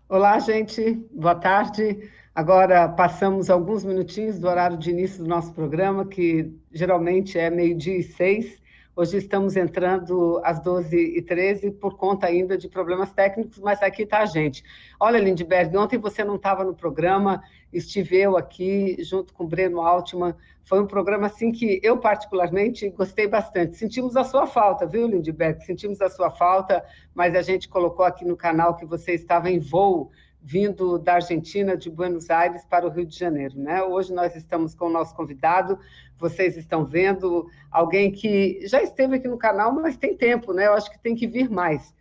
Olá, gente. Boa tarde. Agora passamos alguns minutinhos do horário de início do nosso programa, que geralmente é 12h06. Hoje estamos entrando às 12h13 por conta ainda de problemas técnicos, mas aqui está a gente. Olha, Lindbergh, ontem você não estava no programa, estive eu aqui junto com o Breno Altman. Foi um programa assim que eu particularmente gostei bastante. Sentimos a sua falta, viu, Lindbergh? Sentimos a sua falta, mas a gente colocou aqui no canal que você estava em voo vindo da Argentina, de Buenos Aires, para o Rio de Janeiro, né? Hoje nós estamos com o nosso convidado, vocês estão vendo alguém que já esteve aqui no canal, mas tem tempo, né? Eu acho que tem que vir mais.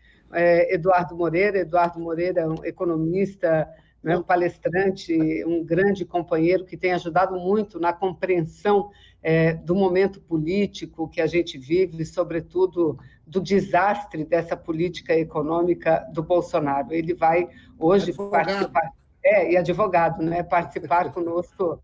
Eduardo Moreira é um economista, né, um palestrante, um grande companheiro que tem ajudado muito na compreensão do momento político que a gente vive, sobretudo do desastre dessa política econômica do Bolsonaro. Ele vai hoje Advogado. participar, e advogado, né, participar conosco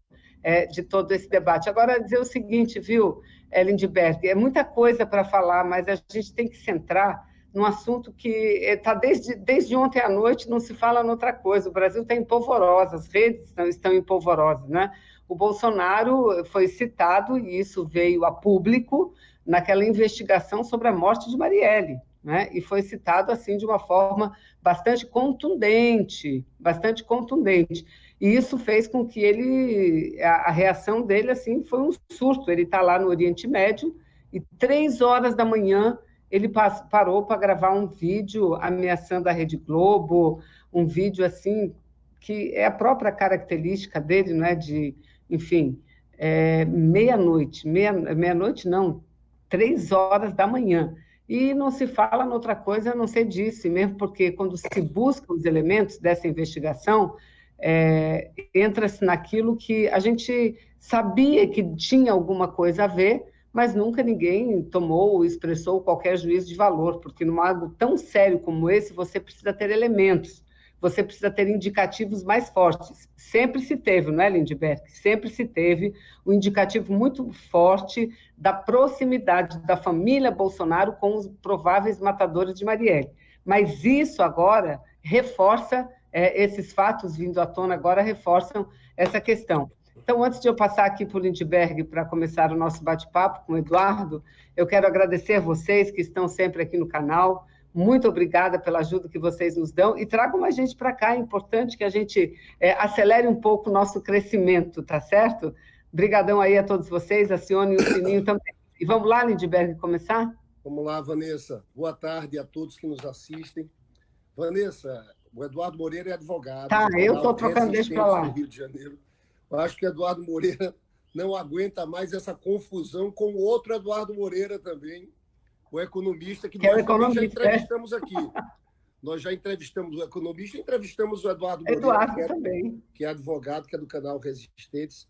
de todo esse debate. Agora, dizer o seguinte, viu, Lindbergh, é muita coisa para falar, mas a gente tem que centrar num assunto que está desde ontem à noite, não se fala noutra coisa. O Brasil está em polvorosa, as redes estão em polvorosa, né? O Bolsonaro foi citado, e isso veio a público, naquela investigação sobre a morte de Marielle, né? E foi citado assim de uma forma bastante contundente, bastante contundente. E isso fez com que a reação dele assim foi um surto. Ele está lá no Oriente Médio e 3 horas da manhã ele parou para gravar um vídeo ameaçando a Rede Globo, um vídeo assim que é a própria característica dele, não é? Enfim, meia-noite não, 3 horas da manhã. E não se fala noutra coisa a não ser disso, mesmo porque quando se busca os elementos dessa investigação, entra-se naquilo que a gente sabia que tinha alguma coisa a ver, mas nunca ninguém tomou ou expressou qualquer juízo de valor, porque num algo tão sério como esse, você precisa ter elementos, você precisa ter indicativos mais fortes. Sempre se teve, não é, Lindbergh? Sempre se teve um indicativo muito forte da proximidade da família Bolsonaro com os prováveis matadores de Marielle. Mas isso agora reforça, esses fatos vindo à tona agora reforçam essa questão. Então, antes de eu passar aqui para o Lindbergh para começar o nosso bate-papo com o Eduardo, eu quero agradecer a vocês que estão sempre aqui no canal. Muito obrigada pela ajuda que vocês nos dão e tragam mais gente para cá. É importante que a gente acelere um pouco o nosso crescimento, tá certo? Obrigadão aí a todos vocês, acionem o sininho também. E vamos lá, Lindbergh, começar? Vamos lá, Vanessa. Boa tarde a todos que nos assistem. Vanessa, o Eduardo Moreira é advogado Tá, do eu canal estou trocando, deixa para Resistentes do lá. Rio de Janeiro. Eu acho que o Eduardo Moreira não aguenta mais essa confusão com o outro Eduardo Moreira também, o economista que Que é o nós também já economista, entrevistamos aqui. Nós já entrevistamos o economista e entrevistamos o Eduardo Moreira, Eduardo também. que é advogado, que é do canal Resistentes.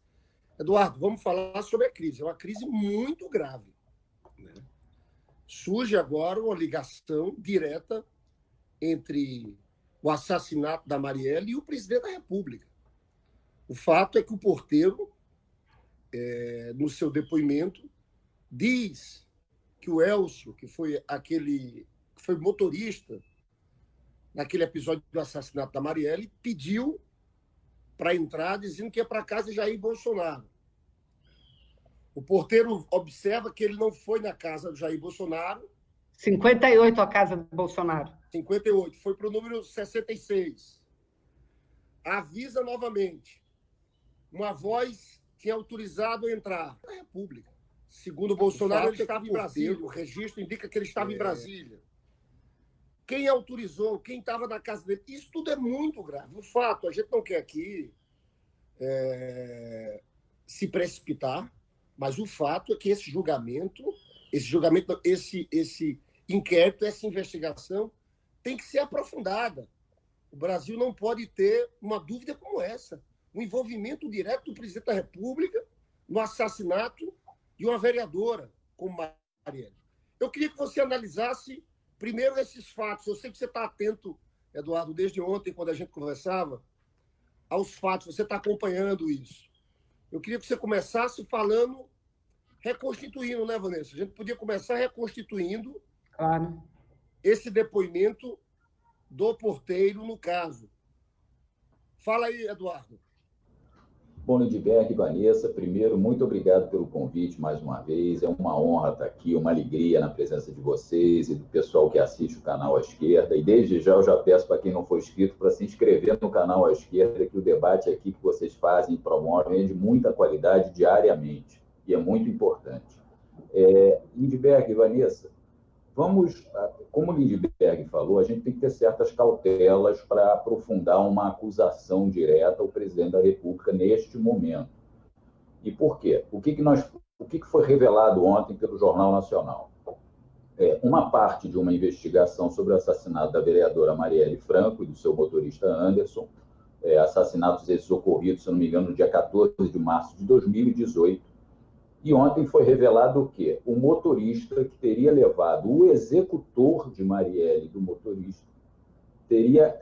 Eduardo, vamos falar sobre a crise. É uma crise muito grave, né? Surge agora uma ligação direta entre o assassinato da Marielle e o presidente da República. O fato é que o Porteiro, no seu depoimento, diz que o Elcio, que foi motorista naquele episódio do assassinato da Marielle, pediu para entrar dizendo que ia para casa de Jair Bolsonaro. O Porteiro observa que ele não foi na casa do Jair Bolsonaro. 58 a casa do Bolsonaro. 58, foi para o número 66. Avisa novamente. Uma voz tinha autorizado a entrar na República. Segundo o Bolsonaro, ele estava em Brasília. O registro indica que ele estava em Brasília. Quem autorizou, quem estava na casa dele, isso tudo é muito grave. O fato, a gente não quer aqui se precipitar, mas o fato é que esse inquérito, essa investigação tem que ser aprofundada. O Brasil não pode ter uma dúvida como essa. O envolvimento direto do presidente da República no assassinato de uma vereadora como Marielle. Eu queria que você analisasse primeiro esses fatos. Eu sei que você está atento, Eduardo, desde ontem, quando a gente conversava, aos fatos. Você está acompanhando isso. Eu queria que você começasse falando, reconstituindo, né, Vanessa? A gente podia começar reconstituindo Claro. esse depoimento do Porteiro no caso. Fala aí, Eduardo. Bom, Lindbergh e Vanessa, primeiro, muito obrigado pelo convite mais uma vez. É uma honra estar aqui, uma alegria na presença de vocês e do pessoal que assiste o canal à esquerda. E desde já eu já peço para quem não for inscrito para se inscrever no canal à esquerda, que o debate aqui que vocês fazem e promovem é de muita qualidade diariamente e é muito importante. Lindbergh e Vanessa, como o Lindbergh falou, a gente tem que ter certas cautelas para aprofundar uma acusação direta ao presidente da República neste momento. E por quê? O que foi revelado ontem pelo Jornal Nacional? Uma parte de uma investigação sobre o assassinato da vereadora Marielle Franco e do seu motorista Anderson, assassinatos esses ocorridos, se não me engano, no dia 14 de março de 2018. E ontem foi revelado o quê? O motorista que teria levado, o executor de Marielle, do motorista, teria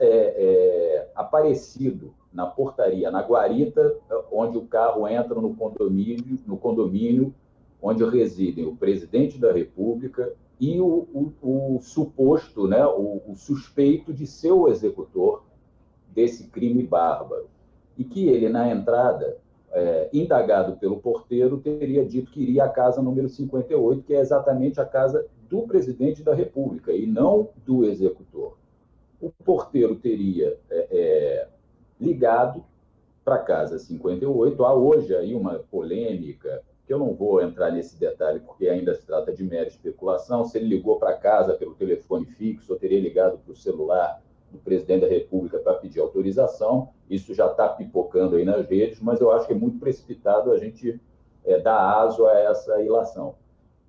aparecido na portaria, na guarita, onde o carro entra no condomínio onde residem o presidente da República e o suposto, né, o suspeito de ser o executor desse crime bárbaro. E que ele, na entrada, indagado pelo porteiro, teria dito que iria à casa número 58, que é exatamente a casa do presidente da República, e não do executor. O porteiro teria ligado para a casa 58. Há hoje aí uma polêmica, que eu não vou entrar nesse detalhe, porque ainda se trata de mera especulação, se ele ligou para casa pelo telefone fixo ou teria ligado para o celular do presidente da República para pedir autorização. Isso já está pipocando aí nas redes, mas eu acho que é muito precipitado a gente dar aso a essa ilação.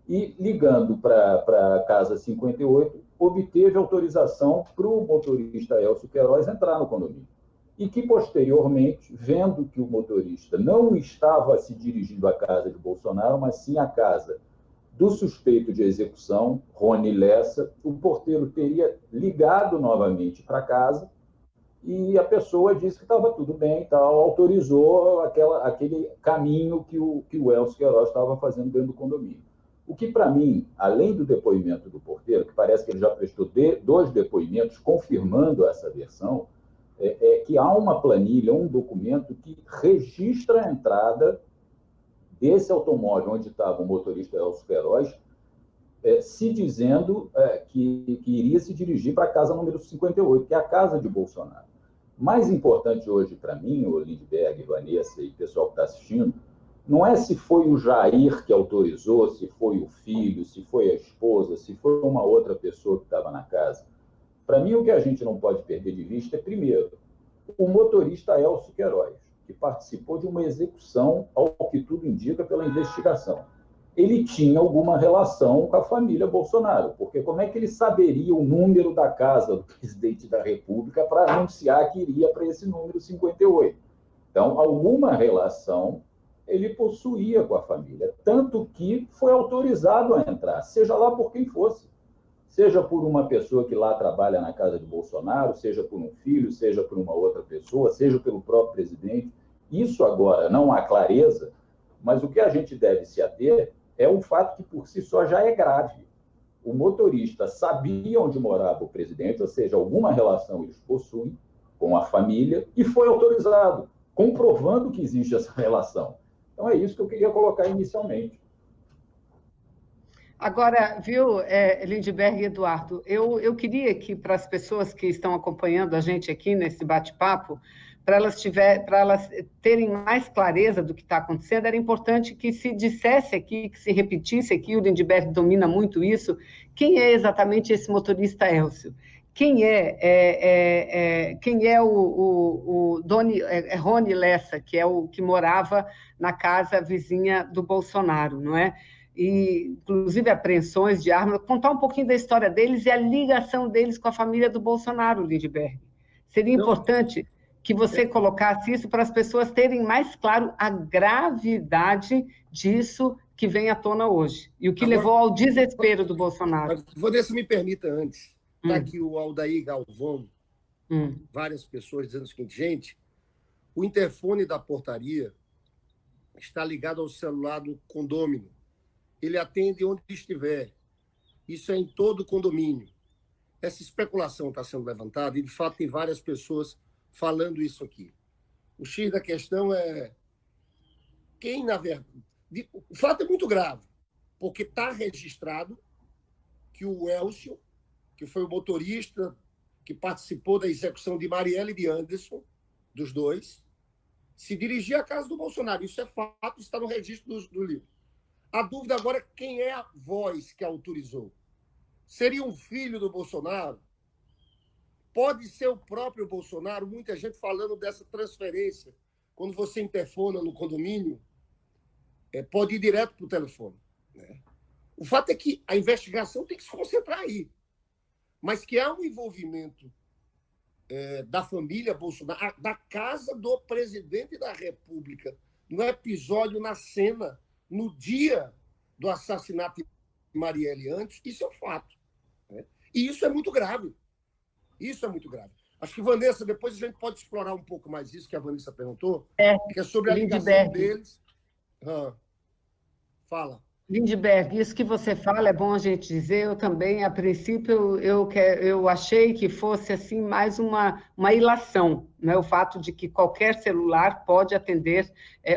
E, ligando para a Casa 58, obteve autorização para o motorista Elcio Queiroz entrar no condomínio. E que, posteriormente, vendo que o motorista não estava se dirigindo à casa de Bolsonaro, mas sim à casa do suspeito de execução, Rony Lessa, o porteiro teria ligado novamente para casa e a pessoa disse que estava tudo bem e tal, autorizou aquele caminho que o Elcio Queiroz estava fazendo dentro do condomínio. O que, para mim, além do depoimento do porteiro, que parece que ele já prestou 2 depoimentos confirmando essa versão, é que há uma planilha, um documento que registra a entrada desse automóvel onde estava o motorista Elcio Queiroz, se dizendo que iria se dirigir para a casa número 58, que é a casa de Bolsonaro. Mais importante hoje para mim, o Lindbergh, Vanessa e o pessoal que está assistindo, não é se foi o Jair que autorizou, se foi o filho, se foi a esposa, se foi uma outra pessoa que estava na casa. Para mim, o que a gente não pode perder de vista é, primeiro, o motorista Elcio Queiroz, que participou de uma execução, ao que tudo indica, pela investigação. Ele tinha alguma relação com a família Bolsonaro, porque como é que ele saberia o número da casa do presidente da República para anunciar que iria para esse número 58? Então, alguma relação ele possuía com a família, tanto que foi autorizado a entrar, seja lá por quem fosse. Seja por uma pessoa que lá trabalha na casa de Bolsonaro, seja por um filho, seja por uma outra pessoa, seja pelo próprio presidente. Isso agora não há clareza, mas o que a gente deve se ater é um fato que por si só já é grave. O motorista sabia onde morava o presidente, ou seja, alguma relação eles possuem com a família, e foi autorizado, comprovando que existe essa relação. Então é isso que eu queria colocar inicialmente. Agora, viu, Lindbergh e Eduardo, eu queria que, para as pessoas que estão acompanhando a gente aqui nesse bate-papo, para elas terem mais clareza do que está acontecendo, era importante que se dissesse aqui, que se repetisse aqui, o Lindbergh domina muito isso, quem é exatamente esse motorista Elcio? Quem é o Rony Lessa, que é o que morava na casa vizinha do Bolsonaro, não é? E, inclusive, apreensões de armas, contar um pouquinho da história deles e a ligação deles com a família do Bolsonaro, Lindbergh. Seria importante que você colocasse isso para as pessoas terem mais claro a gravidade disso que vem à tona hoje, e o que levou ao desespero do Bolsonaro. Vanessa, me permita antes. Está aqui o Aldair Galvão, várias pessoas dizendo o seguinte: gente, o interfone da portaria está ligado ao celular do condômino. Ele atende onde estiver. Isso é em todo o condomínio. Essa especulação está sendo levantada e, de fato, tem várias pessoas falando isso aqui. O X da questão é quem, na verdade... O fato é muito grave, porque está registrado que o Elcio, que foi o motorista que participou da execução de Marielle e de Anderson, dos dois, se dirigia à casa do Bolsonaro. Isso é fato, está no registro do livro. A dúvida agora é quem é a voz que autorizou. Seria um filho do Bolsonaro? Pode ser o próprio Bolsonaro? Muita gente falando dessa transferência. Quando você interfona no condomínio, pode ir direto para o telefone, né? O fato é que a investigação tem que se concentrar aí. Mas que há um envolvimento da família Bolsonaro, da casa do presidente da República, no episódio, na cena, no dia do assassinato de Marielle antes, isso é um fato, né? E isso é muito grave. Isso é muito grave. Acho que, Vanessa, depois a gente pode explorar um pouco mais isso que a Vanessa perguntou, que é sobre a ligação deles. Fala. Lindbergh, isso que você fala é bom a gente dizer. Eu também, a princípio, eu achei que fosse assim mais uma ilação, né? O fato de que qualquer celular pode atender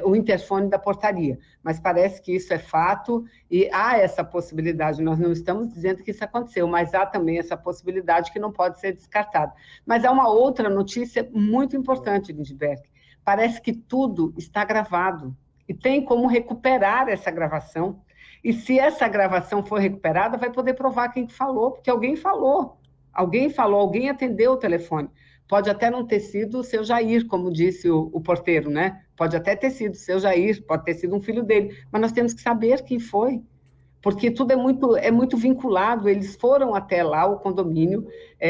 o interfone da portaria. Mas parece que isso é fato e há essa possibilidade. Nós não estamos dizendo que isso aconteceu, mas há também essa possibilidade que não pode ser descartada. Mas há uma outra notícia muito importante, Lindbergh. Parece que tudo está gravado e tem como recuperar essa gravação. E se essa gravação for recuperada, vai poder provar quem falou, porque alguém falou, alguém atendeu o telefone. Pode até não ter sido o seu Jair, como disse o porteiro, né? Pode até ter sido o seu Jair, pode ter sido um filho dele, mas nós temos que saber quem foi, porque tudo é muito vinculado. Eles foram até lá, o condomínio,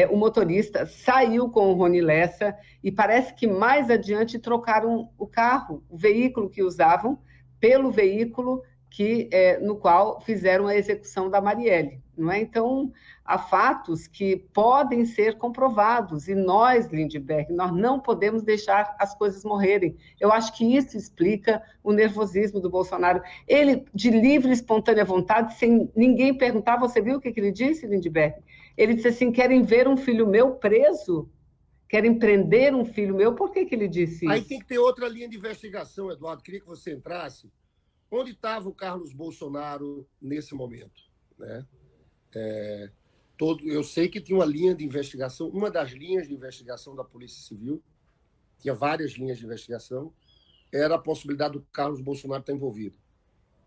o motorista saiu com o Rony Lessa e parece que mais adiante trocaram o carro, o veículo que usavam, pelo veículo no qual fizeram a execução da Marielle, não é? Então, há fatos que podem ser comprovados, e nós, Lindbergh, nós não podemos deixar as coisas morrerem. Eu acho que isso explica o nervosismo do Bolsonaro. Ele, de livre e espontânea vontade, sem ninguém perguntar, você viu o que ele disse, Lindbergh? Ele disse assim, querem ver um filho meu preso? Querem prender um filho meu? Por que ele disse isso? Aí tem que ter outra linha de investigação, Eduardo. Queria que você entrasse. Onde estava o Carlos Bolsonaro nesse momento, né? Eu sei que tinha uma linha de investigação, uma das linhas de investigação da Polícia Civil, tinha várias linhas de investigação, era a possibilidade do Carlos Bolsonaro estar envolvido.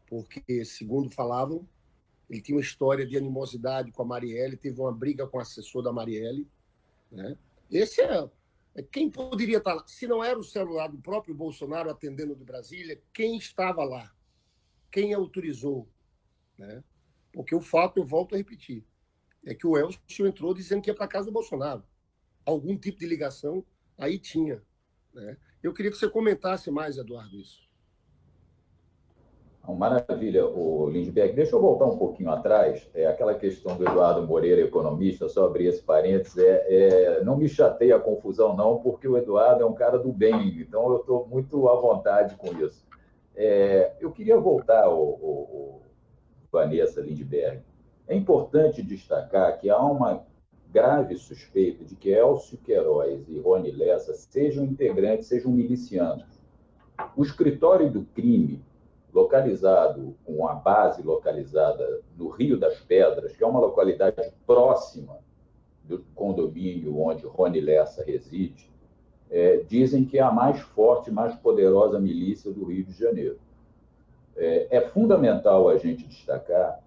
Porque, segundo falavam, ele tinha uma história de animosidade com a Marielle, teve uma briga com o assessor da Marielle, né? Esse quem poderia estar lá? Se não era o celular do próprio Bolsonaro atendendo de Brasília, quem estava lá? Quem autorizou, né? Porque o fato, eu volto a repetir, é que o Elcio entrou dizendo que ia para casa do Bolsonaro. Algum tipo de ligação aí tinha, né? Eu queria que você comentasse mais, Eduardo, isso. Maravilha, Lindbergh. Deixa eu voltar um pouquinho atrás. Aquela questão do Eduardo Moreira, economista, só abrir esse parênteses, não me chateia a confusão, não, porque o Eduardo é um cara do bem, então eu estou muito à vontade com isso. Eu queria voltar, Vanessa Lindbergh. É importante destacar que há uma grave suspeita de que Elcio Queiroz e Rony Lessa sejam integrantes, sejam milicianos. O escritório do crime, com a base localizada no Rio das Pedras, que é uma localidade próxima do condomínio onde Rony Lessa reside, dizem que é a mais forte, mais poderosa milícia do Rio de Janeiro. É fundamental a gente destacar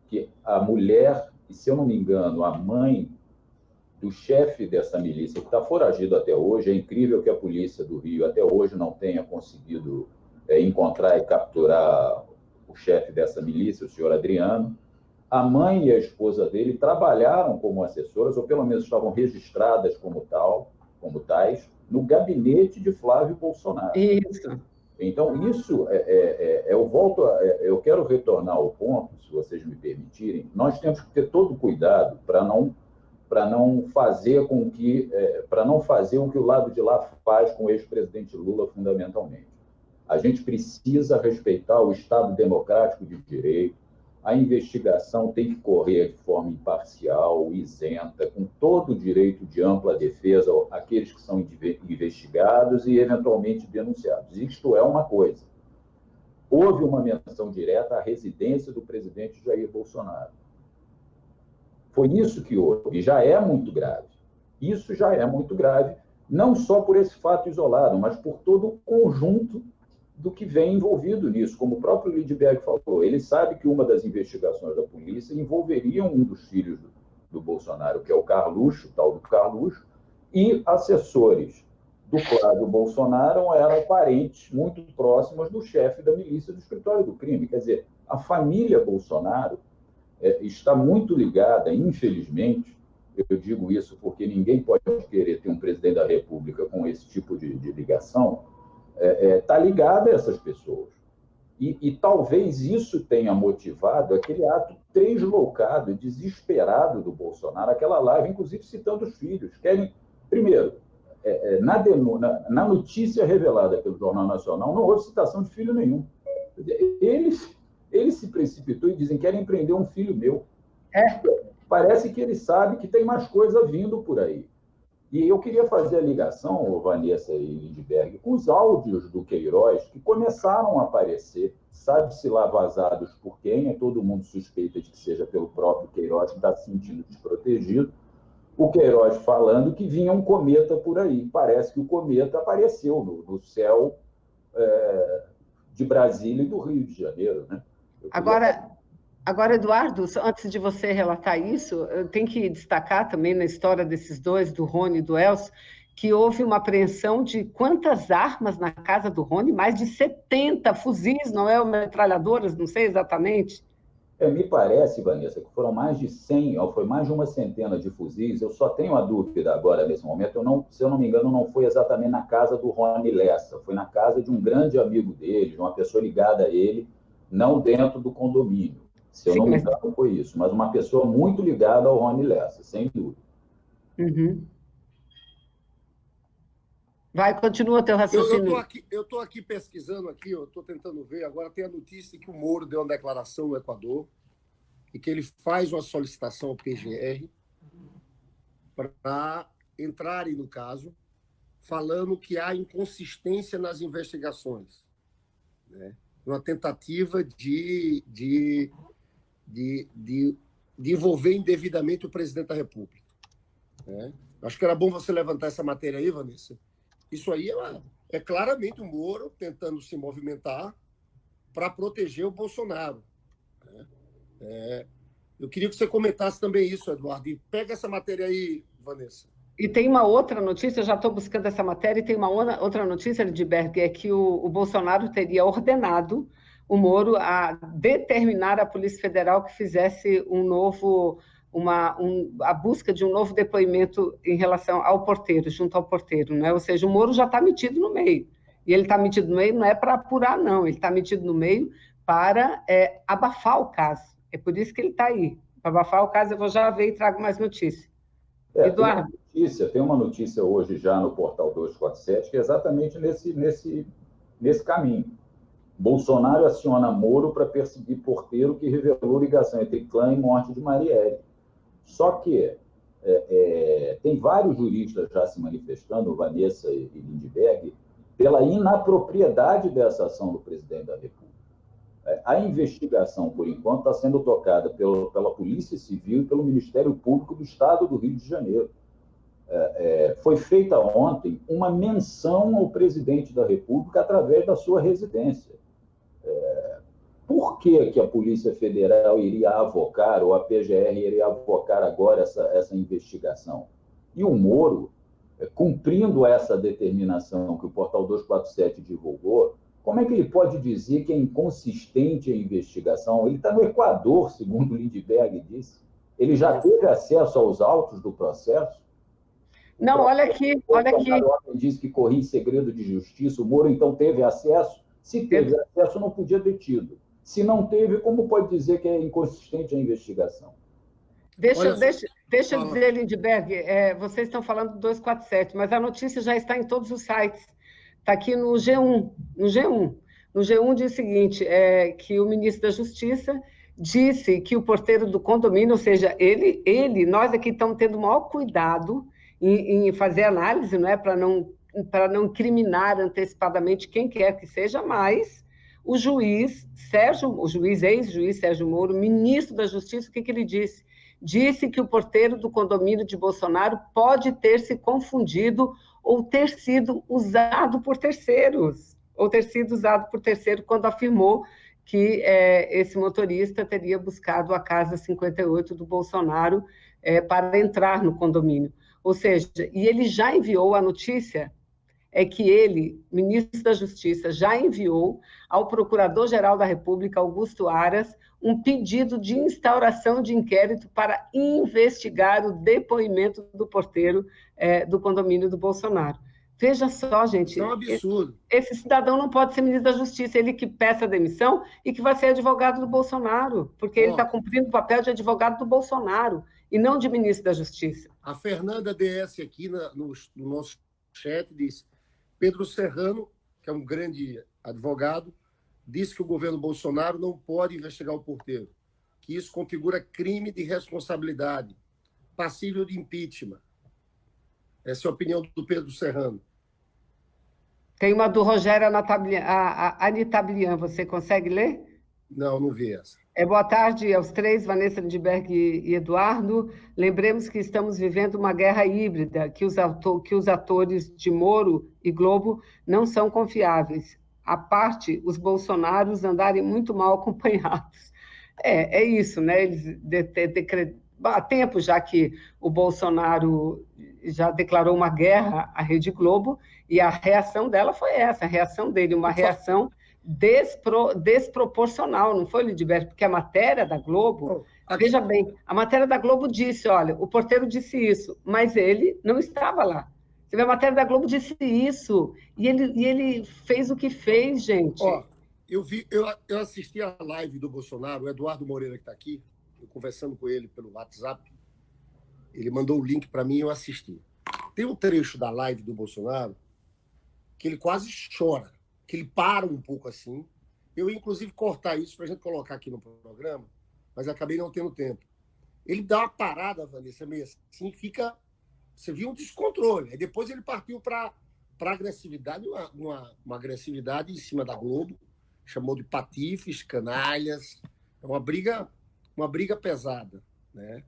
que a mulher, e se eu não me engano, a mãe do chefe dessa milícia, que está foragido até hoje, é incrível que a polícia do Rio até hoje não tenha conseguido encontrar e capturar o chefe dessa milícia, o senhor Adriano. A mãe e a esposa dele trabalharam como assessoras, ou pelo menos estavam registradas como tais, no gabinete de Flávio Bolsonaro. Isso. Então, isso, eu quero retornar ao ponto, se vocês me permitirem, nós temos que ter todo cuidado para não fazer o que o lado de lá faz com o ex-presidente Lula, fundamentalmente. A gente precisa respeitar o Estado democrático de direito, a investigação tem que correr de forma imparcial, isenta, com todo o direito de ampla defesa àqueles que são investigados e, eventualmente, denunciados. Isto é uma coisa. Houve uma menção direta à residência do presidente Jair Bolsonaro. Foi isso que houve, e já é muito grave. Isso já é muito grave, não só por esse fato isolado, mas por todo o conjunto do que vem envolvido nisso. Como o próprio Lindbergh falou, ele sabe que uma das investigações da polícia envolveria um dos filhos do Bolsonaro, que é o Carluxo, o tal do Carluxo, e assessores do Flávio Bolsonaro eram parentes muito próximos do chefe da milícia do escritório do crime. Quer dizer, a família Bolsonaro está muito ligada, infelizmente, eu digo isso porque ninguém pode querer ter um presidente da República com esse tipo de ligação, está ligada a essas pessoas. E talvez isso tenha motivado aquele ato deslocado, desesperado do Bolsonaro, aquela live, inclusive citando os filhos. Querem, primeiro, na notícia revelada pelo Jornal Nacional, não houve citação de filho nenhum. Ele se precipitou e dizem que querem prender um filho meu. Parece que ele sabe que tem mais coisa vindo por aí. E eu queria fazer a ligação, Vanessa e Lindbergh, com os áudios do Queiroz, que começaram a aparecer, sabe-se lá vazados por quem, todo mundo suspeita de que seja pelo próprio Queiroz, que está se sentindo desprotegido, o Queiroz falando que vinha um cometa por aí. Parece que o cometa apareceu no céu de Brasília e do Rio de Janeiro, né? Agora, Eduardo, antes de você relatar isso, eu tenho que destacar também na história desses dois, do Rony e do Elcio, que houve uma apreensão de quantas armas na casa do Rony? Mais de 70 fuzis, não é? Metralhadoras, não sei exatamente. Me parece, Vanessa, que foram mais de 100, ou foi mais de uma centena de fuzis. Eu só tenho a dúvida agora, nesse momento, se eu não me engano, não foi exatamente na casa do Rony Lessa, foi na casa de um grande amigo dele, de uma pessoa ligada a ele, não dentro do condomínio. Se eu não me engano, foi isso. Mas uma pessoa muito ligada ao Rony Lessa, sem dúvida. Uhum. Vai, continua teu raciocínio. Eu estou aqui pesquisando, eu estou tentando ver. Agora tem a notícia que o Moro deu uma declaração no Equador e que ele faz uma solicitação ao PGR para entrarem no caso, falando que há inconsistência nas investigações, né? Uma tentativa de envolver indevidamente o presidente da República, né? Acho que era bom você levantar essa matéria aí, Vanessa. Isso aí é claramente o Moro tentando se movimentar para proteger o Bolsonaro, né? Eu queria que você comentasse também isso, Eduardo. E pega essa matéria aí, Vanessa. E tem uma outra notícia, eu já estou buscando essa matéria, e tem uma outra notícia, Lindbergh, é que o Bolsonaro teria ordenado o Moro a determinar à Polícia Federal que fizesse a busca de um novo depoimento em relação ao porteiro, junto ao porteiro, né? Ou seja, o Moro já está metido no meio. E ele está metido no meio não é para apurar, não, ele está metido no meio para abafar o caso. É por isso que ele está aí. Para abafar o caso, eu vou já ver e trago mais notícias. Eduardo. Tem uma notícia hoje já no portal 247, que é exatamente nesse caminho. Bolsonaro aciona Moro para perseguir porteiro que revelou ligação entre clã e morte de Marielle. Só que tem vários juristas já se manifestando, Vanessa e Lindbergh, pela inapropriedade dessa ação do presidente da República. A investigação, por enquanto, está sendo tocada pela Polícia Civil e pelo Ministério Público do Estado do Rio de Janeiro. Foi feita ontem uma menção ao presidente da República através da sua residência. Por que a Polícia Federal iria avocar, ou a PGR iria avocar agora essa investigação? E o Moro, cumprindo essa determinação que o Portal 247 divulgou, como é que ele pode dizer que é inconsistente a investigação? Ele está no Equador, segundo o Lindbergh disse. Ele já teve acesso aos autos do processo? Não, olha aqui. O disse que corria em segredo de justiça. O Moro, então, teve acesso? Se teve acesso, não podia ter tido. Se não teve, como pode dizer que é inconsistente a investigação? Deixa eu dizer, Lindbergh, vocês estão falando do 247, mas a notícia já está em todos os sites. Está aqui no G1. No G1 diz o seguinte, que o ministro da Justiça disse que o porteiro do condomínio, ou seja, nós aqui estamos tendo o maior cuidado em fazer análise, não é, para não incriminar antecipadamente quem quer que seja, mas o juiz, ex-juiz Sérgio Moro, ministro da Justiça, o que ele disse? Disse que o porteiro do condomínio de Bolsonaro pode ter se confundido ou ter sido usado por terceiros, quando afirmou que esse motorista teria buscado a casa 58 do Bolsonaro para entrar no condomínio. Ou seja, e ele já enviou a notícia, que ele, ministro da Justiça, já enviou ao Procurador-Geral da República, Augusto Aras, um pedido de instauração de inquérito para investigar o depoimento do porteiro do condomínio do Bolsonaro. Veja só, gente. Isso é um absurdo. Esse cidadão não pode ser ministro da Justiça, ele que peça a demissão e que vai ser advogado do Bolsonaro, porque ele está cumprindo o papel de advogado do Bolsonaro e não de ministro da Justiça. A Fernanda DS aqui no nosso chat disse: Pedro Serrano, que é um grande advogado, disse que o governo Bolsonaro não pode investigar o porteiro, que isso configura crime de responsabilidade, passível de impeachment. Essa é a opinião do Pedro Serrano. Tem uma do Rogério Anitablian, você consegue ler? Não vi essa. Boa tarde aos três, Vanessa Lindbergh e Eduardo. Lembremos que estamos vivendo uma guerra híbrida, que os atores de Moro e Globo não são confiáveis. À parte, os bolsonaros andarem muito mal acompanhados. É isso, né? Eles há tempo já que o Bolsonaro já declarou uma guerra à Rede Globo e a reação dela foi essa, a reação dele, uma reação desproporcional, não foi, Lindbergh? Porque a matéria da Globo, veja bem, a matéria da Globo disse, olha, o porteiro disse isso, mas ele não estava lá. Você vê, a matéria da Globo disse isso, e ele fez o que fez, gente. Eu assisti a live do Bolsonaro, o Eduardo Moreira que está aqui, eu conversando com ele pelo WhatsApp, ele mandou o link para mim e eu assisti. Tem um trecho da live do Bolsonaro que ele quase chora, que ele para um pouco assim. Eu ia, inclusive, cortar isso para a gente colocar aqui no programa, mas acabei não tendo tempo. Ele dá uma parada, Vanessa, meio assim, fica... Você viu um descontrole. Aí depois ele partiu para agressividade, uma agressividade em cima da Globo, chamou de patifes, canalhas. É uma briga pesada, né?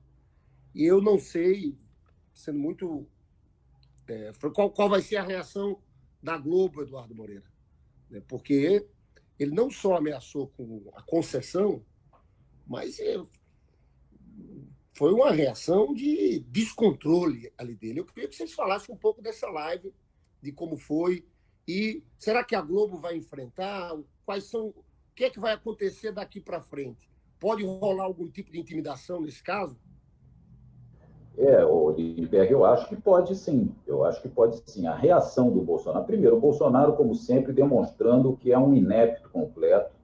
E eu não sei, sendo muito... qual vai ser a reação da Globo, Eduardo Moreira? Porque ele não só ameaçou com a concessão, mas foi uma reação de descontrole ali dele. Eu queria que vocês falassem um pouco dessa live, de como foi, e será que a Globo vai enfrentar? O que é que vai acontecer daqui para frente? Pode rolar algum tipo de intimidação nesse caso? Lindbergh, eu acho que pode sim. A reação do Bolsonaro... Primeiro, o Bolsonaro, como sempre, demonstrando que é um inepto completo,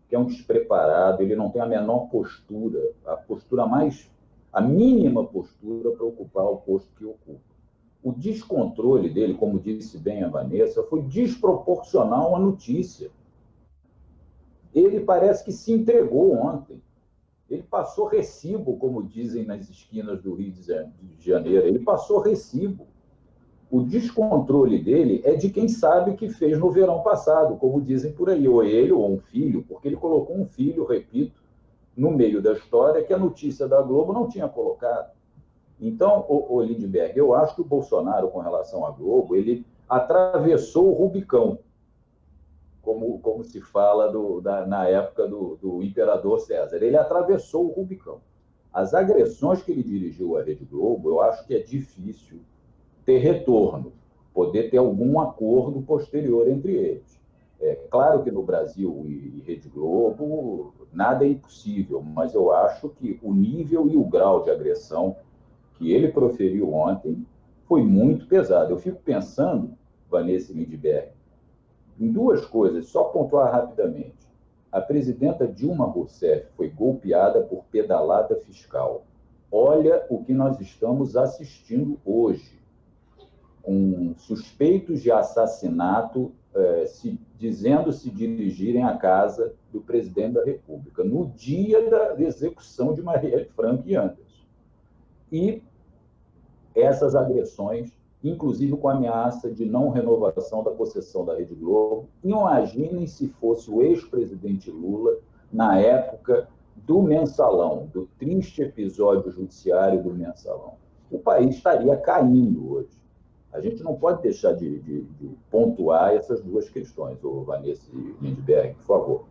que é um despreparado, ele não tem a menor postura, a mínima postura para ocupar o posto que ocupa. O descontrole dele, como disse bem a Vanessa, foi desproporcional à notícia. Ele parece que se entregou ontem. Ele passou recibo, como dizem nas esquinas do Rio de Janeiro. Ele passou recibo. O descontrole dele é de quem sabe o que fez no verão passado, como dizem por aí, ou ele ou um filho, porque ele colocou um filho, repito, no meio da história que a notícia da Globo não tinha colocado. Então, Lindbergh, eu acho que o Bolsonaro, com relação à Globo, ele atravessou o Rubicão, como se fala na época do imperador César. Ele atravessou o Rubicão. As agressões que ele dirigiu à Rede Globo, eu acho que é difícil ter retorno, poder ter algum acordo posterior entre eles. É claro que no Brasil e Rede Globo nada é impossível, mas eu acho que o nível e o grau de agressão que ele proferiu ontem foi muito pesado. Eu fico pensando, Vanessa Lindbergh, em duas coisas, só pontuar rapidamente. A presidenta Dilma Rousseff foi golpeada por pedalada fiscal. Olha o que nós estamos assistindo hoje. com suspeitos de assassinato dizendo se dirigirem à casa do presidente da República, no dia da execução de Marielle Franco e Anderson. E essas agressões, inclusive com ameaça de não renovação da concessão da Rede Globo. Imaginem se fosse o ex-presidente Lula, na época do Mensalão, do triste episódio judiciário do Mensalão. O país estaria caindo hoje. A gente não pode deixar de pontuar essas duas questões, Vanessa e Lindbergh, por favor.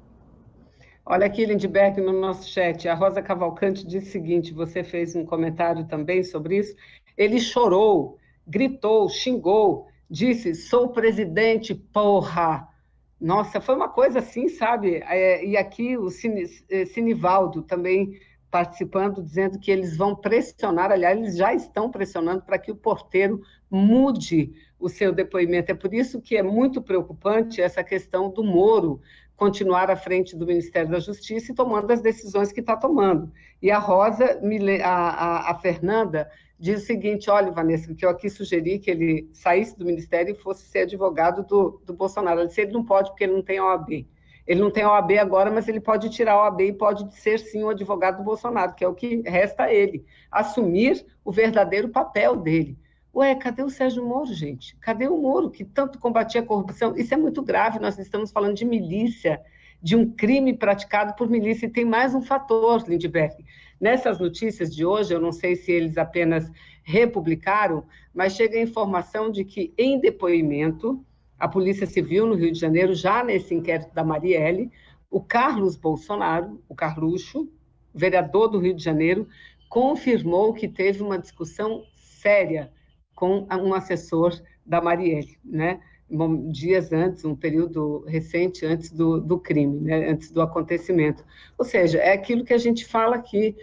Olha aqui, Lindbergh, no nosso chat, a Rosa Cavalcante diz o seguinte, você fez um comentário também sobre isso, ele chorou, gritou, xingou, disse, sou presidente, porra! Nossa, foi uma coisa assim, sabe? E aqui o Sinivaldo também participando, dizendo que eles vão pressionar, aliás, eles já estão pressionando para que o Porteiro mude o seu depoimento. É por isso que é muito preocupante essa questão do Moro continuar à frente do Ministério da Justiça e tomando as decisões que está tomando. E a Rosa, a Fernanda, diz o seguinte, olha, Vanessa, que eu aqui sugeri que ele saísse do Ministério e fosse ser advogado do Bolsonaro. Ela disse, ele não pode porque ele não tem OAB. Ele não tem OAB agora, mas ele pode tirar a OAB e pode ser, sim, o advogado do Bolsonaro, que é o que resta a ele, assumir o verdadeiro papel dele. Ué, cadê o Sérgio Moro, gente? Cadê o Moro, que tanto combatia a corrupção? Isso é muito grave, nós estamos falando de milícia, de um crime praticado por milícia, e tem mais um fator, Lindbergh. Nessas notícias de hoje, eu não sei se eles apenas republicaram, mas chega a informação de que, em depoimento, a Polícia Civil no Rio de Janeiro, já nesse inquérito da Marielle, o Carlos Bolsonaro, o Carluxo, vereador do Rio de Janeiro, confirmou que teve uma discussão séria com um assessor da Marielle, né? Dias antes, um período recente antes do crime, né? Antes do acontecimento. Ou seja, é aquilo que a gente fala aqui,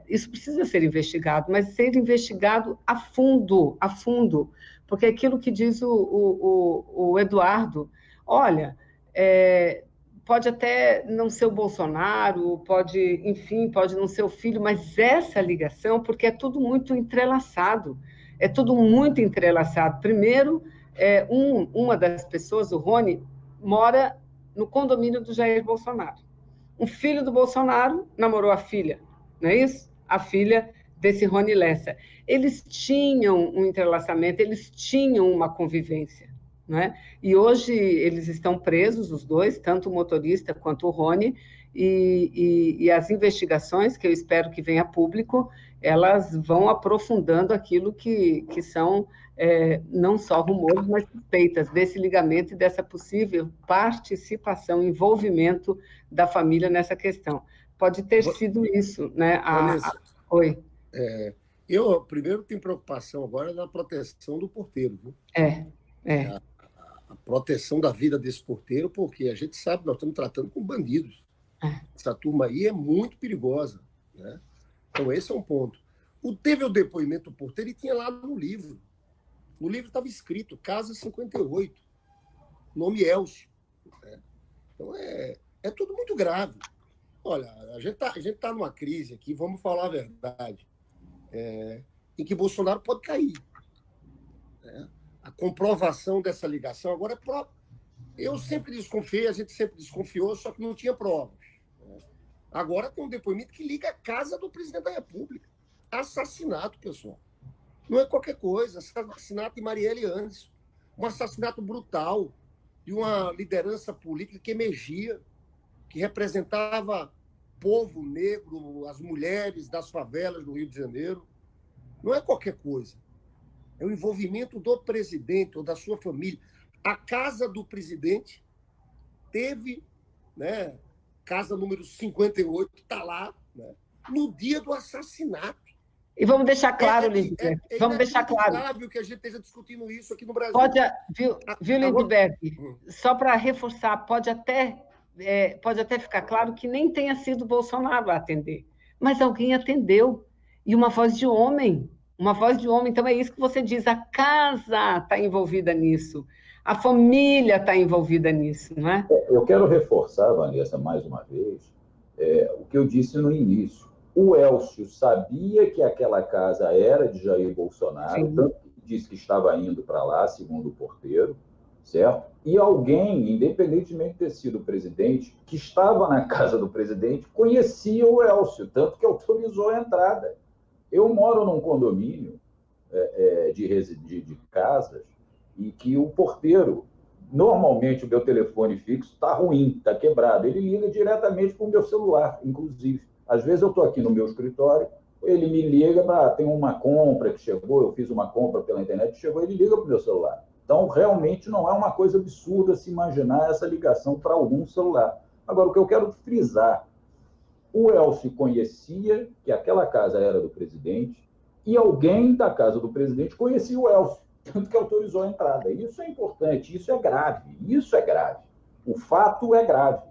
isso precisa ser investigado, mas ser investigado a fundo, porque é aquilo que diz o Eduardo, olha, pode até não ser o Bolsonaro, pode não ser o filho, mas essa ligação, porque é tudo muito entrelaçado, Primeiro, uma das pessoas, o Rony, mora no condomínio do Jair Bolsonaro. Um filho do Bolsonaro namorou a filha, não é isso? A filha desse Rony Lessa. Eles tinham um entrelaçamento, eles tinham uma convivência, não é? E hoje eles estão presos, os dois, tanto o motorista quanto o Rony, e as investigações, que eu espero que venha a público, elas vão aprofundando aquilo que são não só rumores, mas suspeitas desse ligamento e dessa possível participação, envolvimento da família nessa questão. Pode ter sido isso, né? Oi. Eu, primeiro, tenho preocupação agora na proteção do porteiro, viu? A proteção da vida desse porteiro, porque a gente sabe que nós estamos tratando com bandidos. Essa turma aí é muito perigosa, né? Então, esse é um ponto. Teve o depoimento do porteiro e tinha lá no livro. No livro estava escrito Casa 58, nome Elcio. Né? Então, é tudo muito grave. Olha, a gente tá numa crise aqui, vamos falar a verdade, em que Bolsonaro pode cair. Né? A comprovação dessa ligação agora é própria. Eu sempre desconfiei, a gente sempre desconfiou, só que não tinha provas. Né? Agora tem um depoimento que liga a casa do presidente da República. Assassinato, pessoal. Não é qualquer coisa. Assassinato de Marielle Anderson. Um assassinato brutal de uma liderança política que emergia, que representava povo negro, as mulheres das favelas do Rio de Janeiro. Não é qualquer coisa. É o envolvimento do presidente ou da sua família. A casa do presidente teve, né, casa número 58, está lá, né, no dia do assassinato. E vamos deixar claro, Lindbergh, vamos deixar claro. Que a gente esteja discutindo isso aqui no Brasil. Viu, Lindbergh? Só para reforçar, pode até ficar claro que nem tenha sido Bolsonaro a atender, mas alguém atendeu, e uma voz de homem. Então é isso que você diz, a casa está envolvida nisso, a família está envolvida nisso, não é? Eu quero reforçar, Vanessa, mais uma vez, o que eu disse no início. O Elcio sabia que aquela casa era de Jair Bolsonaro, disse que estava indo para lá, segundo o porteiro, certo? E alguém, independentemente de ter sido o presidente, que estava na casa do presidente, conhecia o Elcio, tanto que autorizou a entrada. Eu moro num condomínio de casas e que o porteiro, normalmente o meu telefone fixo está ruim, está quebrado, ele liga diretamente para o meu celular, inclusive. Às vezes eu estou aqui no meu escritório, ele me liga, tem uma compra que chegou, eu fiz uma compra pela internet, chegou, ele liga para o meu celular. Então, realmente não é uma coisa absurda se imaginar essa ligação para algum celular. Agora, o que eu quero frisar, o Elcio conhecia que aquela casa era do presidente e alguém da casa do presidente conhecia o Elcio, tanto que autorizou a entrada. Isso é importante, isso é grave, isso é grave. O fato é grave.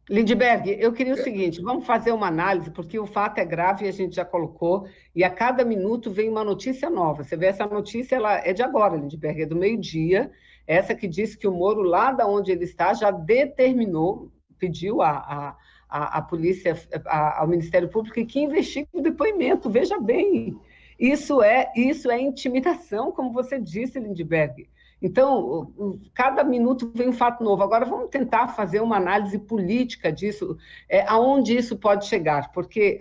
Lindbergh, eu queria o seguinte, vamos fazer uma análise, porque o fato é grave e a gente já colocou, e a cada minuto vem uma notícia nova. Você vê, essa notícia ela é de agora, Lindbergh, é do meio-dia, essa que diz que o Moro, lá da onde ele está, já determinou, pediu a polícia, ao Ministério Público que investigue o depoimento. Veja bem, isso é intimidação, como você disse, Lindbergh. Então, cada minuto vem um fato novo. Agora, vamos tentar fazer uma análise política disso, aonde isso pode chegar, porque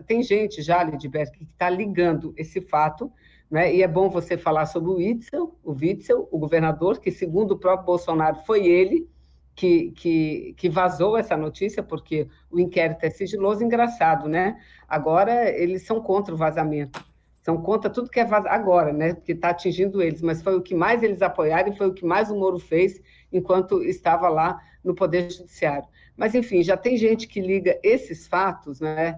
tem gente já, Lindbergh, que está ligando esse fato, né? E é bom você falar sobre o Witzel, o governador, que, segundo o próprio Bolsonaro, foi ele que vazou essa notícia, porque o inquérito é sigiloso. Engraçado, né? Agora, eles são contra o vazamento. São contra tudo que é agora, né? Porque está atingindo eles, mas foi o que mais eles apoiaram e foi o que mais o Moro fez enquanto estava lá no Poder Judiciário. Mas, enfim, já tem gente que liga esses fatos, né,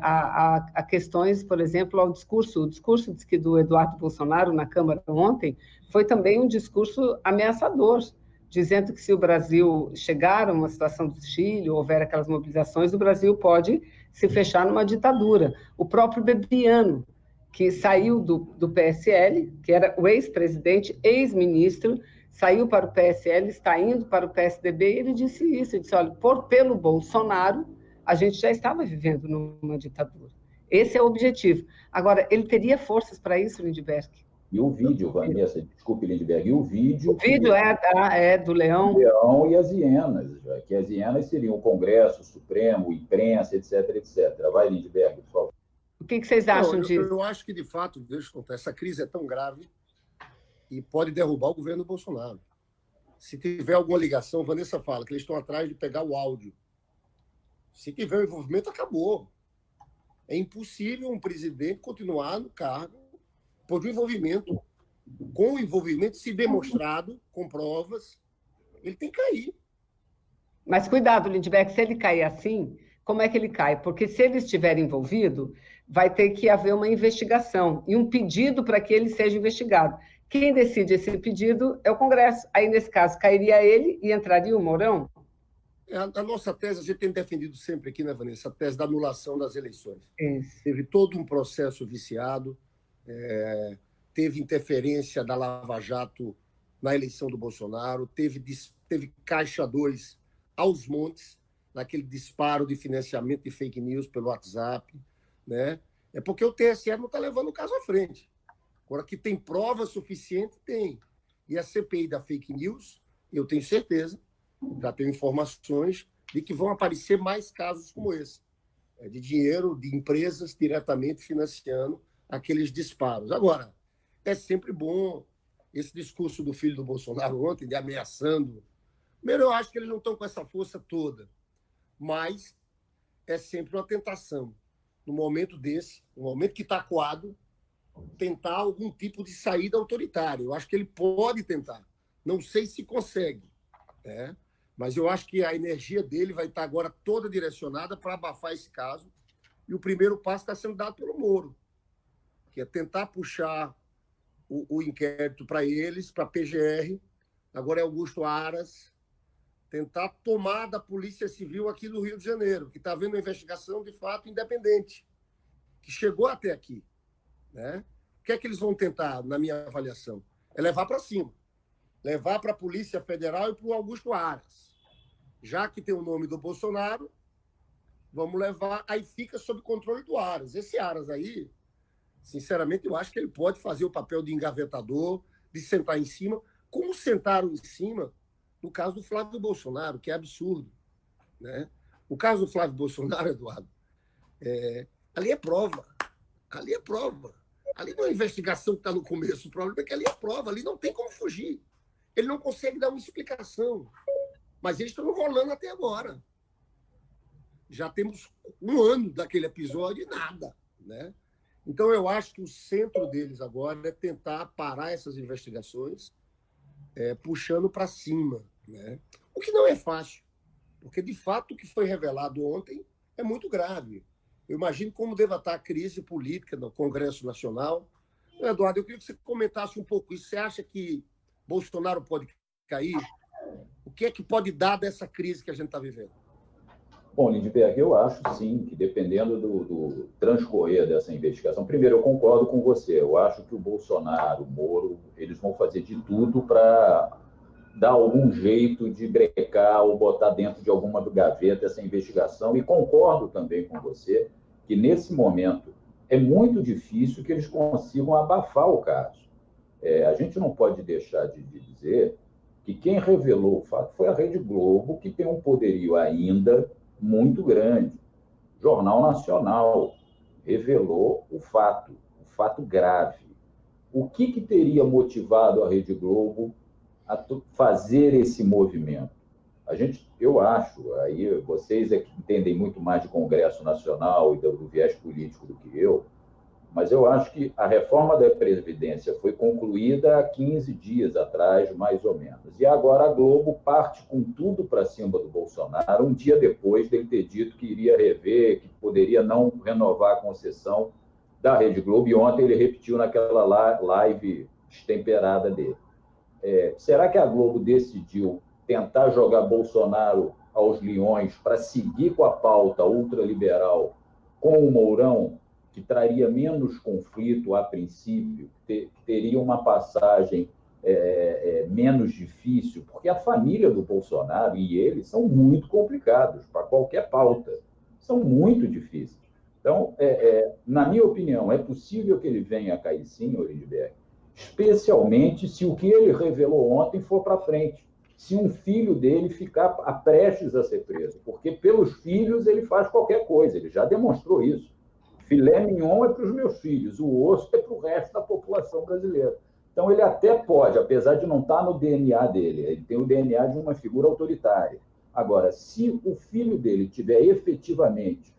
a questões, por exemplo, ao discurso. O discurso do Eduardo Bolsonaro na Câmara ontem foi também um discurso ameaçador, dizendo que se o Brasil chegar a uma situação do Chile, ou houver aquelas mobilizações, o Brasil pode se fechar numa ditadura. O próprio Bebiano, que saiu do PSL, que era o ex-presidente, ex-ministro, saiu para o PSL, está indo para o PSDB, e ele disse isso, ele disse, olha, pelo Bolsonaro, a gente já estava vivendo numa ditadura. Esse é o objetivo. Agora, ele teria forças para isso, Lindbergh? E o vídeo, Vanessa, desculpe, Lindbergh, e o vídeo... O vídeo é do Leão. O Leão e as hienas, que as hienas seriam o Congresso, o Supremo, imprensa, etc, etc. Vai, Lindbergh, por favor. O que vocês acham disso? Eu acho que, de fato, deixa eu contar, essa crise é tão grave e pode derrubar o governo Bolsonaro. Se tiver alguma ligação, Vanessa fala que eles estão atrás de pegar o áudio. Se tiver o envolvimento, acabou. É impossível um presidente continuar no cargo por um envolvimento. Com o envolvimento, se demonstrado, com provas, ele tem que cair. Mas cuidado, Lindbergh, se ele cair assim, como é que ele cai? Porque se ele estiver envolvido, vai ter que haver uma investigação e um pedido para que ele seja investigado. Quem decide esse pedido é o Congresso. Aí, nesse caso, cairia ele e entraria o Mourão? A nossa tese, a gente tem defendido sempre aqui, né, Vanessa? A tese da anulação das eleições. Isso. Teve todo um processo viciado, teve interferência da Lava Jato na eleição do Bolsonaro, teve Caixa 2 aos montes, naquele disparo de financiamento de fake news pelo WhatsApp, né? É porque o TSE não está levando o caso à frente. Agora, que tem prova suficiente, tem. E a CPI da fake news, eu tenho certeza, já tenho informações de que vão aparecer mais casos como esse, de dinheiro de empresas diretamente financiando aqueles disparos. Agora, é sempre bom esse discurso do filho do Bolsonaro ontem, de ameaçando. Primeiro, eu acho que eles não estão com essa força toda, mas é sempre uma tentação, no momento desse, no momento que está acuado, tentar algum tipo de saída autoritária. Eu acho que ele pode tentar. Não sei se consegue, né? Mas eu acho que a energia dele vai estar agora toda direcionada para abafar esse caso. E o primeiro passo está sendo dado pelo Moro, que é tentar puxar o inquérito para eles, para a PGR, agora é Augusto Aras, tentar tomar da Polícia Civil aqui do Rio de Janeiro, que está havendo uma investigação de fato independente, que chegou até aqui, né? O que é que eles vão tentar, na minha avaliação? É levar para cima. Levar para a Polícia Federal e para o Augusto Aras. Já que tem o nome do Bolsonaro, vamos levar, aí fica sob controle do Aras. Esse Aras aí, sinceramente, eu acho que ele pode fazer o papel de engavetador, de sentar em cima, como sentaram em cima no caso do Flávio Bolsonaro, que é absurdo, né? O caso do Flávio Bolsonaro, Eduardo, ali é prova. Ali é prova. Ali não é investigação que está no começo. O problema é que ali é prova. Ali não tem como fugir. Ele não consegue dar uma explicação. Mas eles estão enrolando até agora. Já temos 1 ano daquele episódio e nada, né? Então, eu acho que o centro deles agora é tentar parar essas investigações, puxando para cima, né? O que não é fácil, porque, de fato, o que foi revelado ontem é muito grave. Eu imagino como deva estar a crise política no Congresso Nacional. Eduardo, eu queria que você comentasse um pouco isso. Você acha que Bolsonaro pode cair? O que é que pode dar dessa crise que a gente está vivendo? Bom, Lindbergh, eu acho sim que dependendo do transcorrer dessa investigação, primeiro eu concordo com você, eu acho que o Bolsonaro, o Moro, eles vão fazer de tudo para dar algum jeito de brecar ou botar dentro de alguma gaveta essa investigação, e concordo também com você que nesse momento é muito difícil que eles consigam abafar o caso. A gente não pode deixar de dizer que quem revelou o fato foi a Rede Globo, que tem um poderio ainda muito grande. O Jornal Nacional revelou o fato grave. O que teria motivado a Rede Globo a fazer esse movimento? Eu acho, aí vocês é que entendem muito mais de Congresso Nacional e do viés político do que eu, mas eu acho que a reforma da Previdência foi concluída há 15 dias atrás, mais ou menos. E agora a Globo parte com tudo para cima do Bolsonaro, um dia depois dele ter dito que iria rever, que poderia não renovar a concessão da Rede Globo, e ontem ele repetiu naquela live destemperada dele. Será que a Globo decidiu tentar jogar Bolsonaro aos leões para seguir com a pauta ultraliberal com o Mourão, que traria menos conflito a princípio, que teria uma passagem menos difícil, porque a família do Bolsonaro e ele são muito complicados para qualquer pauta, são muito difíceis. Então, na minha opinião, é possível que ele venha a cair sim, Lindbergh, especialmente se o que ele revelou ontem for para frente, se um filho dele ficar prestes a ser preso, porque pelos filhos ele faz qualquer coisa, ele já demonstrou isso. Filé mignon é para os meus filhos, o osso é para o resto da população brasileira. Então, ele até pode, apesar de não estar no DNA dele, ele tem o DNA de uma figura autoritária. Agora, se o filho dele tiver efetivamente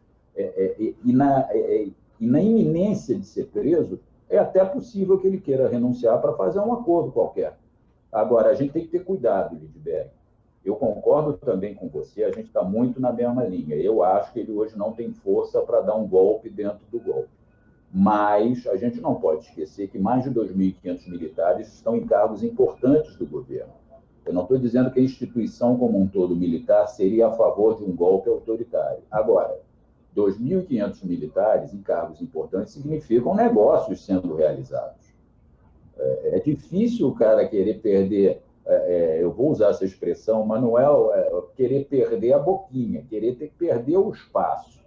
e na iminência de ser preso, é até possível que ele queira renunciar para fazer um acordo qualquer. Agora, a gente tem que ter cuidado, Lindbergh. Eu concordo também com você, a gente está muito na mesma linha. Eu acho que ele hoje não tem força para dar um golpe dentro do golpe. Mas a gente não pode esquecer que mais de 2.500 militares estão em cargos importantes do governo. Eu não estou dizendo que a instituição como um todo militar seria a favor de um golpe autoritário. Agora, 2.500 militares em cargos importantes significam negócios sendo realizados. É difícil o cara querer perder, eu vou usar essa expressão, mas não é querer perder a boquinha, querer perder o espaço.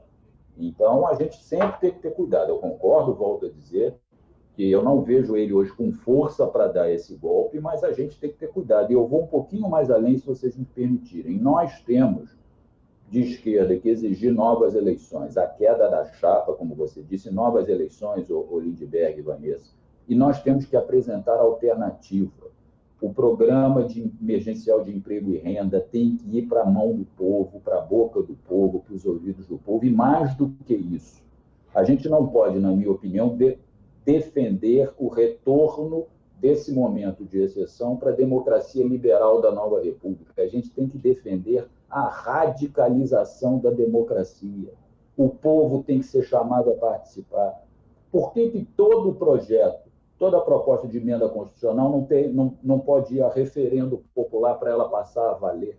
Então, a gente sempre tem que ter cuidado. Eu concordo, volto a dizer, que eu não vejo ele hoje com força para dar esse golpe, mas a gente tem que ter cuidado. E eu vou um pouquinho mais além, se vocês me permitirem. Nós temos, de esquerda, que exigir novas eleições, a queda da chapa, como você disse, novas eleições, Lindbergh e Vanessa. E nós temos que apresentar alternativa. O programa emergencial de emprego e renda tem que ir para a mão do povo, para a boca do povo, para os ouvidos do povo, e mais do que isso, a gente não pode, na minha opinião, defender o retorno desse momento de exceção para a democracia liberal da nova república. A gente tem que defender a radicalização da democracia. O povo tem que ser chamado a participar. Por que todo o projeto, toda a proposta de emenda constitucional não pode ir a referendo popular para ela passar a valer?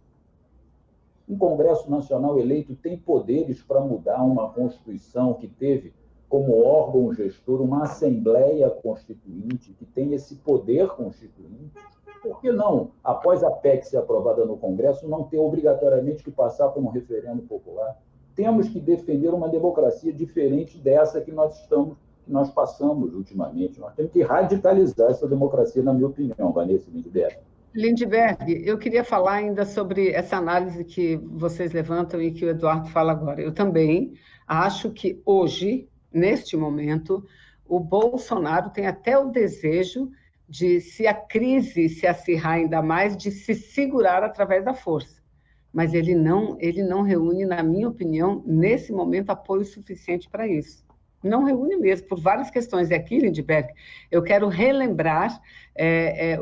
Um Congresso Nacional eleito tem poderes para mudar uma Constituição que teve como órgão gestor uma Assembleia Constituinte, que tem esse poder constituinte. Por que não, após a PEC ser aprovada no Congresso, não ter obrigatoriamente que passar por um referendo popular? temos que defender uma democracia diferente dessa que nós passamos ultimamente. Nós temos que radicalizar essa democracia, na minha opinião, Vanessa Lindbergh. Lindbergh, eu queria falar ainda sobre essa análise que vocês levantam e que o Eduardo fala agora. Eu também acho que hoje, neste momento, o Bolsonaro tem até o desejo de, se a crise se acirrar ainda mais, de se segurar através da força. Mas ele não reúne, na minha opinião, nesse momento, apoio suficiente para isso. Não reúne mesmo, por várias questões. E aqui, Lindbergh, eu quero relembrar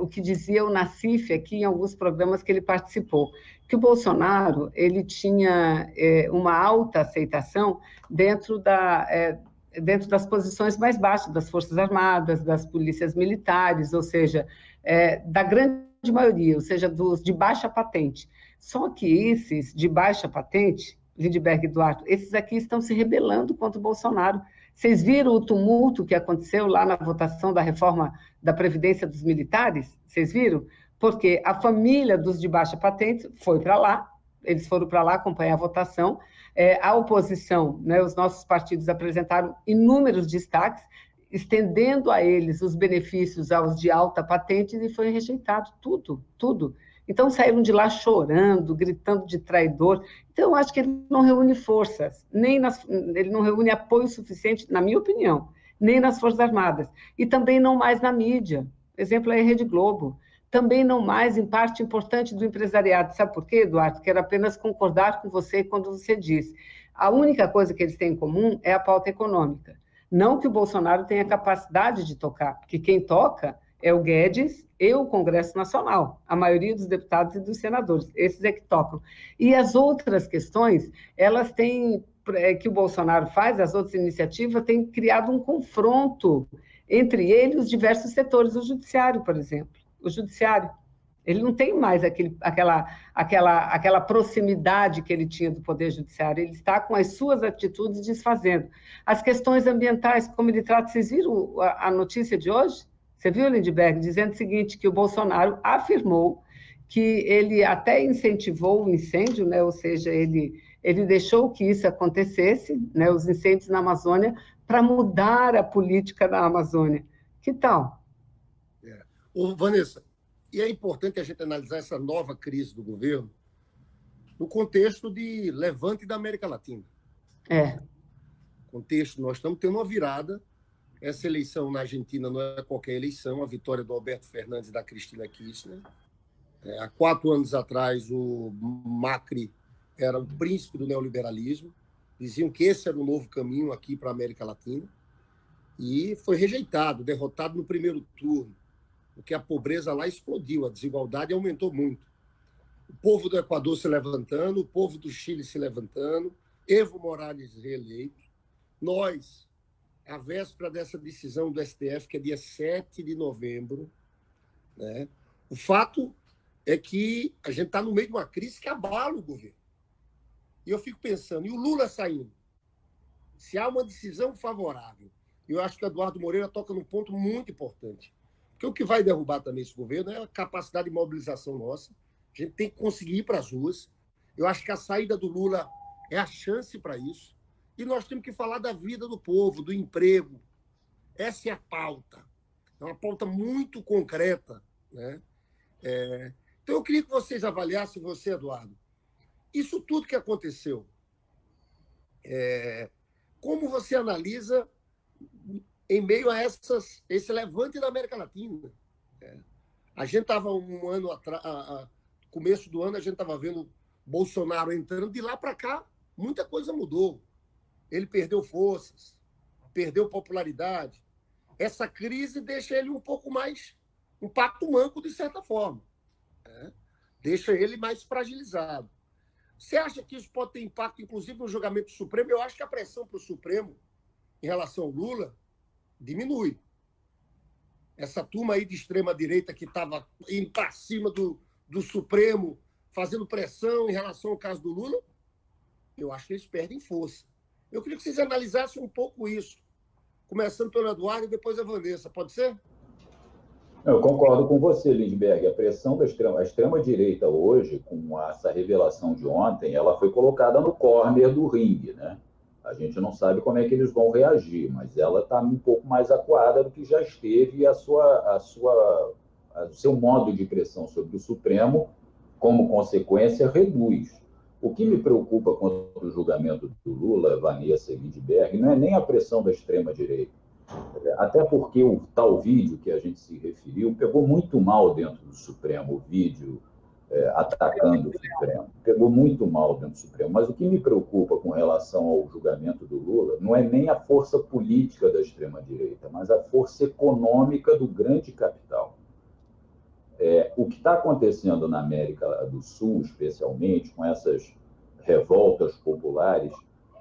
o que dizia o Nassif aqui em alguns programas que ele participou, que o Bolsonaro ele tinha uma alta aceitação dentro das posições mais baixas, das Forças Armadas, das polícias militares, ou seja, da grande maioria, ou seja, dos de baixa patente. Só que esses de baixa patente, Lindbergh e Eduardo, esses aqui estão se rebelando contra o Bolsonaro. Vocês viram o tumulto que aconteceu lá na votação da reforma da Previdência dos militares? Vocês viram? Porque a família dos de baixa patente foi para lá, eles foram para lá acompanhar a votação, a oposição, né, os nossos partidos apresentaram inúmeros destaques, estendendo a eles os benefícios aos de alta patente e foi rejeitado tudo, tudo. Então, saíram de lá chorando, gritando de traidor. Então, eu acho que ele não reúne forças, ele não reúne apoio suficiente, na minha opinião, nem nas Forças Armadas. E também não mais na mídia. Exemplo é a Rede Globo. Também não mais em parte importante do empresariado. Sabe por quê, Eduardo? Quero apenas concordar com você quando você diz. A única coisa que eles têm em comum é a pauta econômica. Não que o Bolsonaro tenha capacidade de tocar, porque quem toca é o Guedes e o Congresso Nacional, a maioria dos deputados e dos senadores, esses é que tocam. E as outras questões, elas têm, que o Bolsonaro faz, as outras iniciativas, têm criado um confronto entre ele e os diversos setores, o judiciário, por exemplo. O judiciário, ele não tem mais aquela proximidade que ele tinha do Poder Judiciário, ele está com as suas atitudes desfazendo. As questões ambientais, como ele trata, vocês viram a notícia de hoje? Você viu, Lindbergh, dizendo o seguinte, que o Bolsonaro afirmou que ele até incentivou o incêndio, né? Ou seja, ele deixou que isso acontecesse, né? Os incêndios na Amazônia, para mudar a política da Amazônia. Que tal? Ô, Vanessa, e é importante a gente analisar essa nova crise do governo no contexto de levante da América Latina. Contexto, nós estamos tendo uma virada. Essa eleição na Argentina não é qualquer eleição, a vitória do Alberto Fernandes e da Cristina Kirchner. Há 4 anos atrás, o Macri era o príncipe do neoliberalismo. Diziam que esse era o novo caminho aqui para a América Latina. E foi rejeitado, derrotado no primeiro turno, porque a pobreza lá explodiu, a desigualdade aumentou muito. O povo do Equador se levantando, o povo do Chile se levantando, Evo Morales reeleito. Nós, à véspera dessa decisão do STF, que é dia 7 de novembro, né? O fato é que a gente está no meio de uma crise que abala o governo. E eu fico pensando, e o Lula saindo? Se há uma decisão favorável, eu acho que o Eduardo Moreira toca num ponto muito importante. Porque o que vai derrubar também esse governo é a capacidade de mobilização nossa. A gente tem que conseguir ir para as ruas. Eu acho que a saída do Lula é a chance para isso. E nós temos que falar da vida do povo, do emprego. Essa é a pauta. É uma pauta muito concreta, né? Então, eu queria que vocês avaliassem, você, Eduardo, isso tudo que aconteceu. Como você analisa em meio a esse levante da América Latina? A gente estava um ano atrás, começo do ano, a gente estava vendo Bolsonaro entrando. De lá para cá, muita coisa mudou. Ele perdeu forças, perdeu popularidade. Essa crise deixa ele um pouco mais, um pato manco, de certa forma. Deixa ele mais fragilizado. Você acha que isso pode ter impacto, inclusive, no julgamento do Supremo? Eu acho que a pressão para o Supremo, em relação ao Lula, diminui. Essa turma aí de extrema-direita que estava indo para cima do Supremo, fazendo pressão em relação ao caso do Lula, eu acho que eles perdem força. Eu queria que vocês analisassem um pouco isso, começando pelo Eduardo e depois a Vanessa. Pode ser? Eu concordo com você, Lindbergh. A pressão a extrema-direita hoje, com essa revelação de ontem, ela foi colocada no corner do ringue, né? A gente não sabe como é que eles vão reagir, mas ela está um pouco mais acuada do que já esteve e o seu modo de pressão sobre o Supremo, como consequência, reduz. O que me preocupa quanto ao julgamento do Lula, Vanessa e Lindbergh, não é nem a pressão da extrema-direita. Até porque o tal vídeo que a gente se referiu pegou muito mal dentro do Supremo, o vídeo atacando o Supremo. Pegou muito mal dentro do Supremo. Mas o que me preocupa com relação ao julgamento do Lula não é nem a força política da extrema-direita, mas a força econômica do grande capital. O que está acontecendo na América do Sul, especialmente, com essas revoltas populares,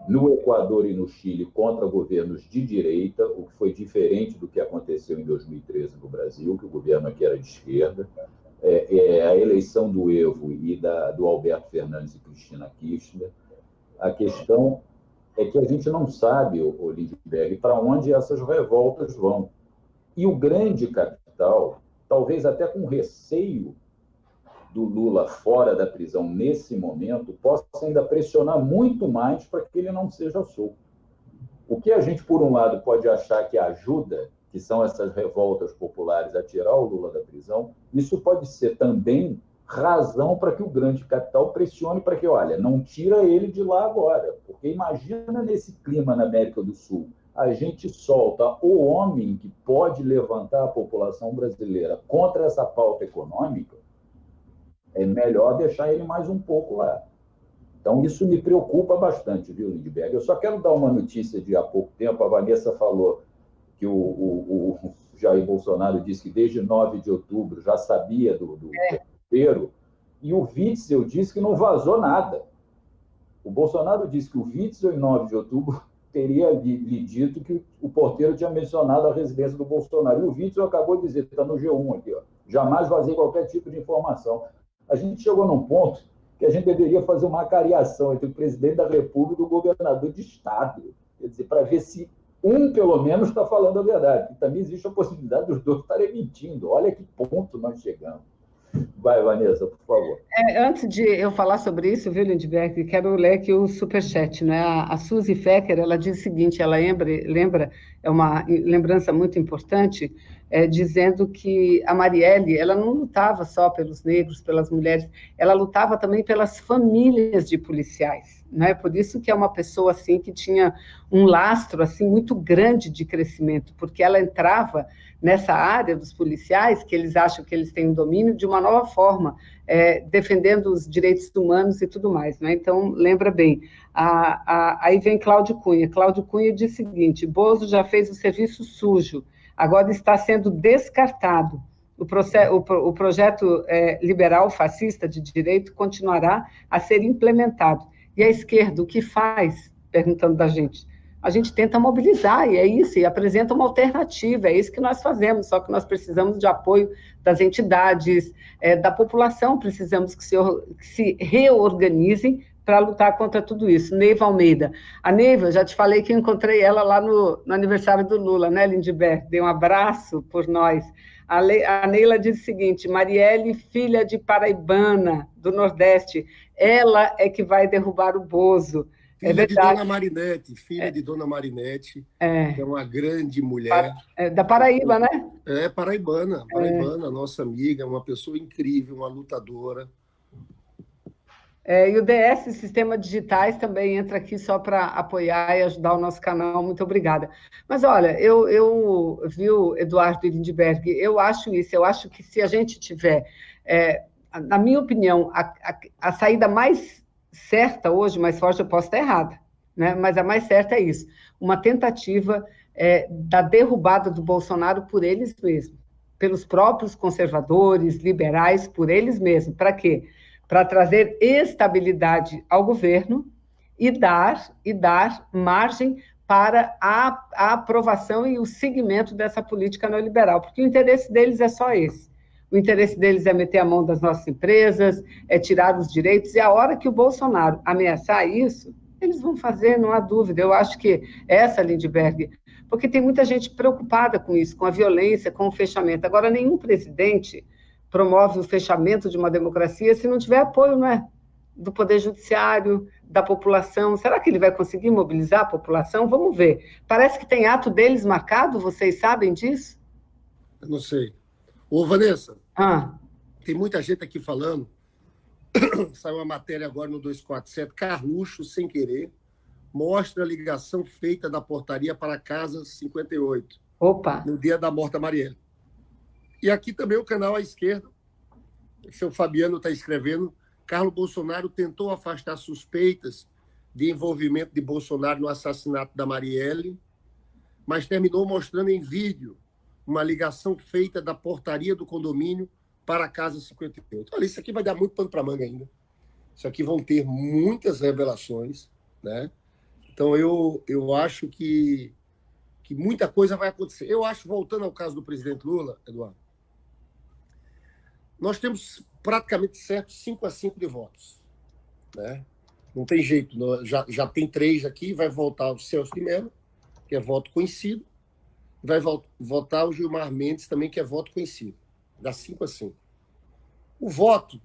no Equador e no Chile contra governos de direita, o que foi diferente do que aconteceu em 2013 no Brasil, que o governo aqui era de esquerda, a eleição do Evo e do Alberto Fernandes e Cristina Kirchner. A questão é que a gente não sabe, o Lindbergh, para onde essas revoltas vão. E o grande capital, talvez até com receio do Lula fora da prisão nesse momento, possa ainda pressionar muito mais para que ele não seja solto. O que a gente, por um lado, pode achar que ajuda, que são essas revoltas populares a tirar o Lula da prisão, isso pode ser também razão para que o grande capital pressione para que, olha, não tira ele de lá agora, porque imagina nesse clima na América do Sul, a gente solta o homem que pode levantar a população brasileira contra essa pauta econômica, é melhor deixar ele mais um pouco lá. Então, isso me preocupa bastante, viu, Lindbergh? Eu só quero dar uma notícia de há pouco tempo. A Vanessa falou que o Jair Bolsonaro disse que desde 9 de outubro já sabia do roteiro, e o Witzel disse que não vazou nada. O Bolsonaro disse que o Witzel, em 9 de outubro, teria lhe dito que o porteiro tinha mencionado a residência do Bolsonaro. E o Witzel acabou de dizer, está no G1 aqui, ó, jamais vazei qualquer tipo de informação. A gente chegou num ponto que a gente deveria fazer uma cariação entre o presidente da República e o governador de Estado. Quer dizer, para ver se pelo menos, está falando a verdade. E também existe a possibilidade dos dois estarem mentindo. Olha que ponto nós chegamos. Vai, Vanessa, por favor. Antes de eu falar sobre isso, viu, Lindbergh, quero ler aqui o superchat, né? A Suzy Fecker, ela diz o seguinte, ela lembra, é uma lembrança muito importante, dizendo que a Marielle, ela não lutava só pelos negros, pelas mulheres, ela lutava também pelas famílias de policiais, né? Por isso que é uma pessoa, assim, que tinha um lastro, assim, muito grande de crescimento, porque ela entrava nessa área dos policiais, que eles acham que eles têm um domínio, de uma nova forma, defendendo os direitos humanos e tudo mais, né? Então, lembra bem. Aí vem Cláudio Cunha. Cláudio Cunha diz o seguinte, Bozo já fez o serviço sujo, agora está sendo descartado. O projeto liberal fascista de direito continuará a ser implementado. E a esquerda, o que faz? Perguntando da gente. A gente tenta mobilizar, e é isso, e apresenta uma alternativa, é isso que nós fazemos, só que nós precisamos de apoio das entidades, da população, precisamos que se reorganizem para lutar contra tudo isso. Neiva Almeida. A Neiva, já te falei que eu encontrei ela lá no aniversário do Lula, né, Lindbergh? Dei um abraço por nós. A Neila diz o seguinte, Marielle, filha de paraibana, do Nordeste, ela é que vai derrubar o Bozo. Filha de Dona Marinete, de Dona Marinete, que é uma grande mulher. Da Paraíba, né? Paraibana, nossa amiga, uma pessoa incrível, uma lutadora. E o DS, Sistema Digitais, também entra aqui só para apoiar e ajudar o nosso canal. Muito obrigada. Mas, olha, eu viu, Eduardo Lindbergh, eu acho isso, eu acho que se a gente tiver, na minha opinião, a saída mais certa hoje, mais forte, eu posso estar errada, né? Mas a mais certa é isso, uma tentativa da derrubada do Bolsonaro por eles mesmos, pelos próprios conservadores, liberais, por eles mesmos. Para quê? Para trazer estabilidade ao governo e dar margem para a aprovação e o seguimento dessa política neoliberal, porque o interesse deles é só esse. O interesse deles é meter a mão das nossas empresas, é tirar os direitos, e a hora que o Bolsonaro ameaçar isso, eles vão fazer, não há dúvida. Eu acho que essa, Lindbergh, porque tem muita gente preocupada com isso, com a violência, com o fechamento. Agora, nenhum presidente promove o fechamento de uma democracia se não tiver apoio, não é? Do Poder Judiciário, da população. Será que ele vai conseguir mobilizar a população? Vamos ver. Parece que tem ato deles marcado, vocês sabem disso? Eu não sei. Ô, Vanessa, Ah. tem muita gente aqui falando, saiu uma matéria agora no 247, Carluxo, sem querer, mostra a ligação feita da portaria para a Casa 58. Opa! No dia da morte da Marielle. E aqui também o canal à esquerda, o seu Fabiano está escrevendo, Carlos Bolsonaro tentou afastar suspeitas de envolvimento de Bolsonaro no assassinato da Marielle, mas terminou mostrando em vídeo uma ligação feita da portaria do condomínio para a Casa 58. Olha, isso aqui vai dar muito pano para manga ainda. Isso aqui vão ter muitas revelações, né? Então, eu acho que muita coisa vai acontecer. Eu acho, voltando ao caso do presidente Lula, Eduardo, nós temos praticamente certo 5-5 de votos, né? Não tem jeito. Já tem 3 aqui, vai voltar o Celso de Mello, que é voto conhecido, vai votar o Gilmar Mendes também, que é voto conhecido. Dá 5-5. O voto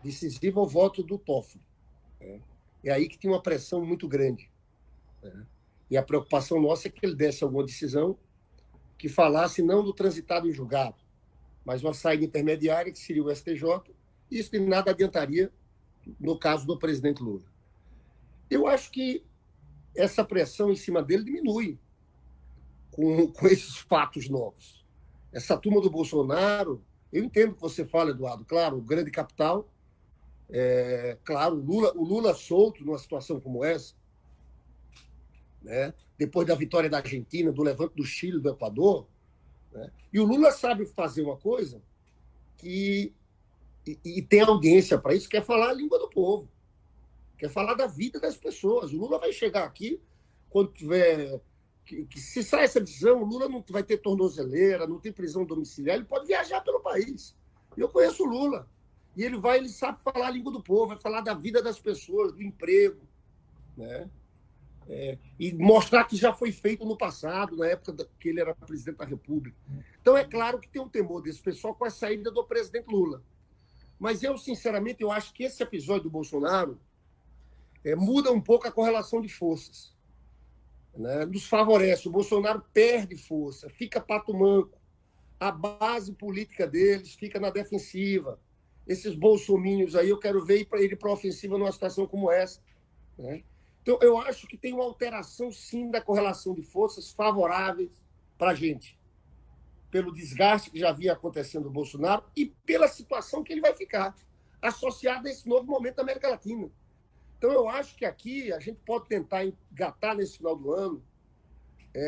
decisivo é o voto do Toffoli, né? É aí que tem uma pressão muito grande, né? E a preocupação nossa é que ele desse alguma decisão que falasse não do transitado em julgado, mas uma saída intermediária, que seria o STJ. Isso de nada adiantaria no caso do presidente Lula. Eu acho que essa pressão em cima dele diminui com esses fatos novos. Essa turma do Bolsonaro, eu entendo o que você fala, Eduardo, claro, o grande capital, claro, o Lula solto numa situação como essa, né? Depois da vitória da Argentina, do levante do Chile, do Equador, né? E o Lula sabe fazer uma coisa e tem audiência para isso, quer falar a língua do povo, quer falar da vida das pessoas. O Lula vai chegar aqui, quando tiver... Que se sair essa decisão, o Lula não vai ter tornozeleira, não tem prisão domiciliar, ele pode viajar pelo país. Eu conheço o Lula. E ele sabe falar a língua do povo, vai falar da vida das pessoas, do emprego, né? E mostrar que já foi feito no passado, na época que ele era presidente da República. Então, é claro que tem um temor desse pessoal com a saída do presidente Lula. Mas eu, sinceramente, eu acho que esse episódio do Bolsonaro muda um pouco a correlação de forças, né? Nos favorece. O Bolsonaro perde força, fica pato manco. A base política deles fica na defensiva. Esses bolsomínios aí, eu quero ver ele para a ofensiva numa situação como essa, né? Então, eu acho que tem uma alteração, sim, da correlação de forças favoráveis para a gente, pelo desgaste que já vinha acontecendo no Bolsonaro e pela situação que ele vai ficar, associada a esse novo momento da América Latina. Então, eu acho que aqui a gente pode tentar engatar nesse final do ano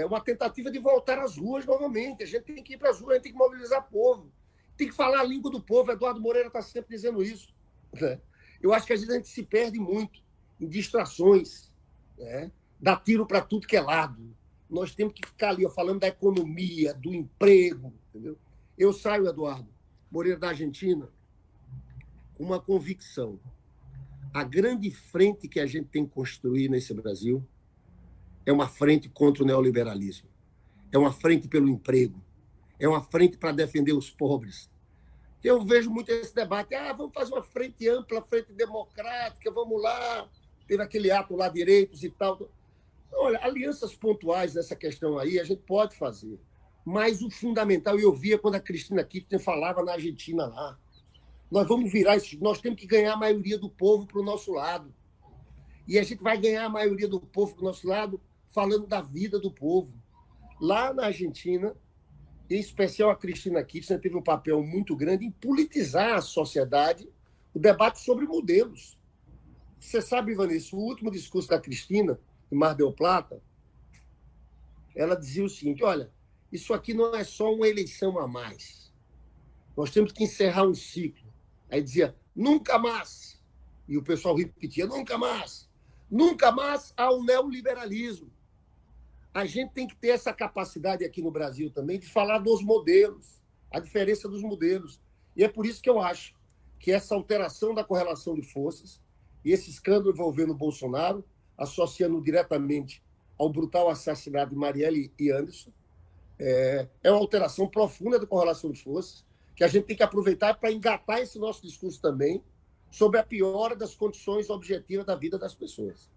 uma tentativa de voltar às ruas novamente. A gente tem que ir para as ruas, a gente tem que mobilizar o povo, tem que falar a língua do povo. Eduardo Moreira está sempre dizendo isso, né? Eu acho que às vezes a gente se perde muito em distrações, né? Dá tiro para tudo que é lado. Nós temos que ficar ali falando da economia, do emprego, entendeu? Eu saio, Eduardo Moreira, da Argentina, com uma convicção. A grande frente que a gente tem que construir nesse Brasil é uma frente contra o neoliberalismo, é uma frente pelo emprego, é uma frente para defender os pobres. Eu vejo muito esse debate, vamos fazer uma frente ampla, frente democrática, vamos lá, teve aquele ato lá, direitos e tal. Olha, alianças pontuais nessa questão aí a gente pode fazer, mas o fundamental, eu via quando a Cristina Kirchner falava na Argentina lá, nós vamos virar isso, nós temos que ganhar a maioria do povo para o nosso lado. E a gente vai ganhar a maioria do povo para o nosso lado falando da vida do povo. Lá na Argentina, em especial a Cristina Kirchner teve um papel muito grande em politizar a sociedade, o debate sobre modelos. Você sabe, Vanessa, o último discurso da Cristina, em Mar del Plata, ela dizia o seguinte: olha, isso aqui não é só uma eleição a mais. Nós temos que encerrar um ciclo. Aí dizia, nunca mais. E o pessoal repetia, nunca mais. Nunca mais ao neoliberalismo. A gente tem que ter essa capacidade aqui no Brasil também de falar dos modelos, a diferença dos modelos. E é por isso que eu acho que essa alteração da correlação de forças e esse escândalo envolvendo o Bolsonaro, associando diretamente ao brutal assassinato de Marielle e Anderson. É uma alteração profunda da correlação de forças, que a gente tem que aproveitar para engatar esse nosso discurso também sobre a piora das condições objetivas da vida das pessoas.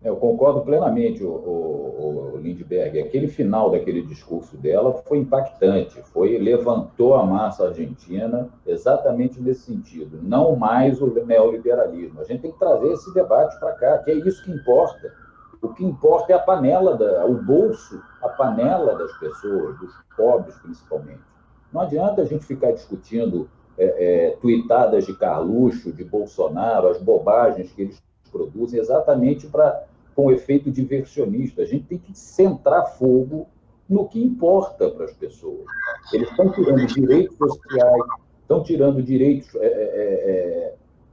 Eu concordo plenamente, o Lindbergh. Aquele final daquele discurso dela foi impactante, levantou a massa argentina exatamente nesse sentido. Não mais o neoliberalismo. A gente tem que trazer esse debate para cá, que é isso que importa. O que importa é a panela, o bolso, a panela das pessoas, dos pobres principalmente. Não adianta a gente ficar discutindo tuitadas de Carluxo, de Bolsonaro, as bobagens que eles produzem exatamente com efeito diversionista. A gente tem que centrar fogo no que importa para as pessoas. Eles estão tirando direitos sociais, estão tirando direitos,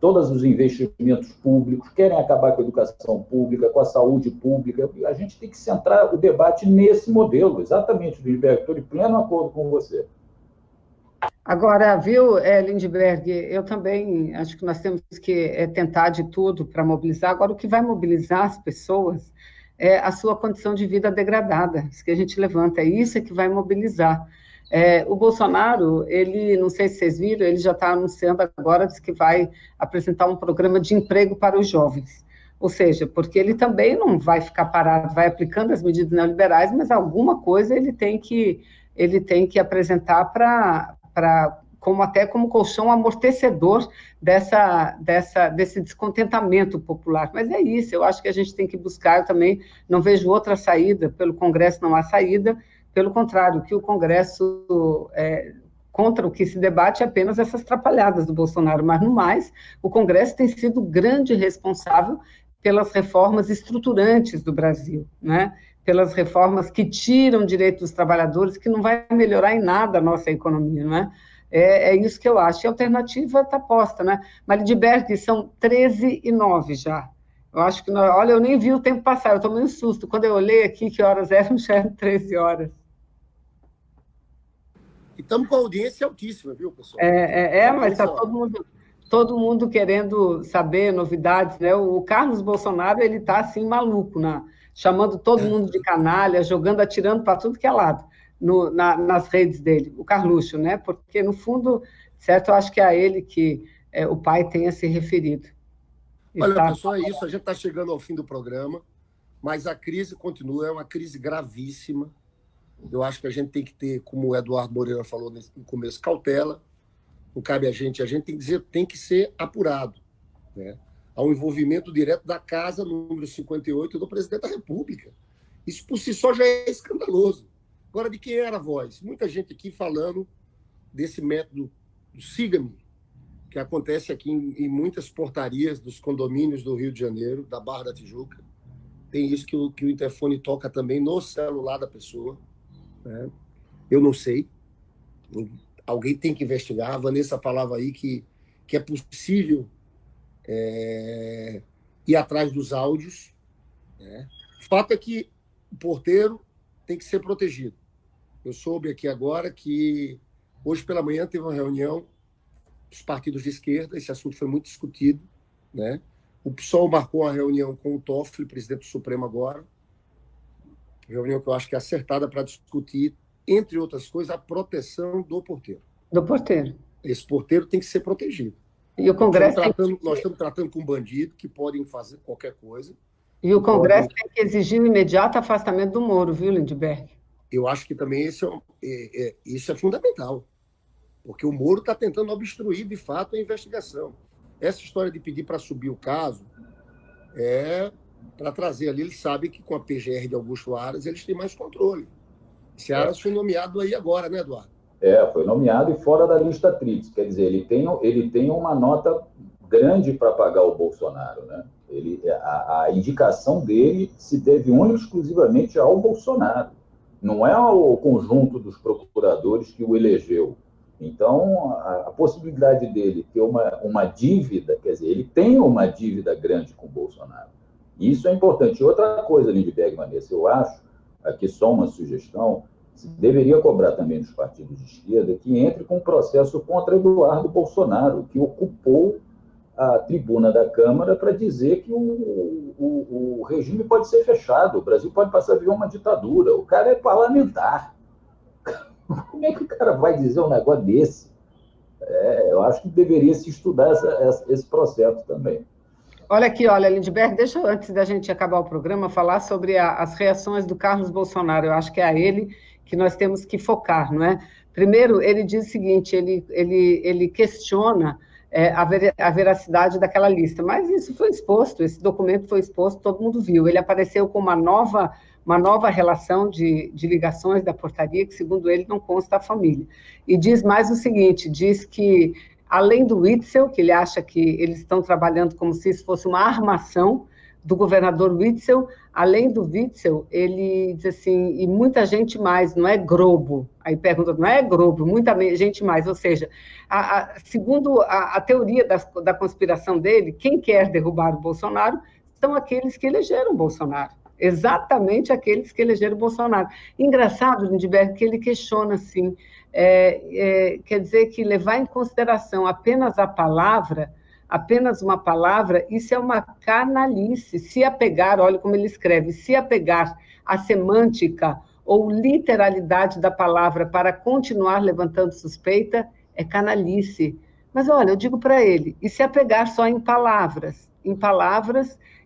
todos os investimentos públicos, querem acabar com a educação pública, com a saúde pública. A gente tem que centrar o debate nesse modelo, exatamente, Lindbergh. Estou de pleno acordo com você. Agora, viu, Lindbergh, eu também acho que nós temos que tentar de tudo para mobilizar. Agora, o que vai mobilizar as pessoas é a sua condição de vida degradada, isso que a gente levanta, é isso que vai mobilizar. O Bolsonaro, ele, não sei se vocês viram, ele já está anunciando agora, diz que vai apresentar um programa de emprego para os jovens. Ou seja, porque ele também não vai ficar parado, vai aplicando as medidas neoliberais, mas alguma coisa ele tem que apresentar como colchão amortecedor desse descontentamento popular. Mas é isso, eu acho que a gente tem que buscar, eu também não vejo outra saída, pelo Congresso não há saída, pelo contrário, que o Congresso, contra o que se debate é apenas essas trapalhadas do Bolsonaro, mas no mais, o Congresso tem sido grande responsável pelas reformas estruturantes do Brasil, né? Pelas reformas que tiram direito dos trabalhadores, que não vai melhorar em nada a nossa economia, não é? É isso que eu acho. E a alternativa está posta, né? Mas, Lindbergh, são 13h09 já. Eu acho que, olha, eu nem vi o tempo passar, eu tomei um susto. Quando eu olhei aqui que horas eram, já eram 13 horas. E estamos com a audiência altíssima, viu, pessoal? Mas está todo mundo querendo saber novidades, né? O Carlos Bolsonaro, ele está assim, maluco, chamando todo mundo de canalha, jogando, atirando para tudo que é lado, nas redes dele, o Carluxo, né? Porque, no fundo, certo, eu acho que é a ele que o pai tenha se referido. Olha, pessoal, é isso, a gente está chegando ao fim do programa, mas a crise continua, é uma crise gravíssima. Eu acho que a gente tem que ter, como o Eduardo Moreira falou no começo, cautela. Não cabe a gente tem que dizer, tem que ser apurado, né? Há um envolvimento direto da Casa número 58 do presidente da República. Isso por si só já é escandaloso. Agora, de quem era a voz? Muita gente aqui falando desse método do Siga-me, que acontece aqui em muitas portarias dos condomínios do Rio de Janeiro, da Barra da Tijuca. Tem isso que o interfone toca também no celular da pessoa, né? Eu não sei. Alguém tem que investigar. A Vanessa falava aí que é possível ir atrás dos áudios, né? O fato é que o porteiro tem que ser protegido. Eu soube aqui agora que hoje pela manhã teve uma reunião dos partidos de esquerda, esse assunto foi muito discutido, né? O PSOL marcou uma reunião com o Toffoli, presidente do Supremo agora, reunião que eu acho que é acertada para discutir, entre outras coisas, a proteção do porteiro. Do porteiro. Esse porteiro tem que ser protegido. E o Congresso nós estamos tratando com bandido que podem fazer qualquer coisa. E o Congresso tem que exigir o imediato afastamento do Moro, viu, Lindbergh? Eu acho que também isso é fundamental, porque o Moro está tentando obstruir, de fato, a investigação. Essa história de pedir para subir o caso é para trazer ali, eles sabem que com a PGR de Augusto Aras eles têm mais controle. Esse Aras foi nomeado aí agora, né, Eduardo? Foi nomeado e fora da lista tríplice. Quer dizer, ele tem uma nota grande para pagar o Bolsonaro, né? A indicação dele se deve única e exclusivamente ao Bolsonaro. Não é ao conjunto dos procuradores que o elegeu. Então, a possibilidade dele ter uma dívida, quer dizer, ele tem uma dívida grande com o Bolsonaro. Isso é importante. Outra coisa, Lindbergh, Vanessa, eu acho, aqui só uma sugestão, deveria cobrar também dos partidos de esquerda que entre com um processo contra Eduardo Bolsonaro, que ocupou a tribuna da Câmara para dizer que o regime pode ser fechado, o Brasil pode passar a viver uma ditadura. O cara é parlamentar. Como é que o cara vai dizer um negócio desse? Eu acho que deveria se estudar esse processo também. Olha aqui, olha, Lindbergh, deixa eu, antes da gente acabar o programa, falar sobre as reações do Carlos Bolsonaro. Eu acho que é a ele que nós temos que focar, não é? Primeiro, ele diz o seguinte, ele questiona a veracidade daquela lista, mas isso foi exposto, esse documento foi exposto, todo mundo viu. Ele apareceu com uma nova relação de ligações da portaria, que, segundo ele, não consta à família. E diz mais o seguinte, diz que, além do Witzel, que ele acha que eles estão trabalhando como se isso fosse uma armação do governador Witzel, além do Witzel, ele diz assim, e muita gente mais, não é Grobo. Aí pergunta, não é Grobo, muita gente mais, ou seja, segundo a teoria da conspiração dele, quem quer derrubar o Bolsonaro são aqueles que elegeram o Bolsonaro. Exatamente aqueles que elegeram o Bolsonaro. Engraçado, Lindbergh, que ele questiona assim, quer dizer que levar em consideração apenas a palavra, apenas uma palavra, isso é uma canalice. Se apegar, olha como ele escreve, se apegar à semântica ou literalidade da palavra para continuar levantando suspeita, é canalice. Mas olha, eu digo para ele, e se apegar só em palavras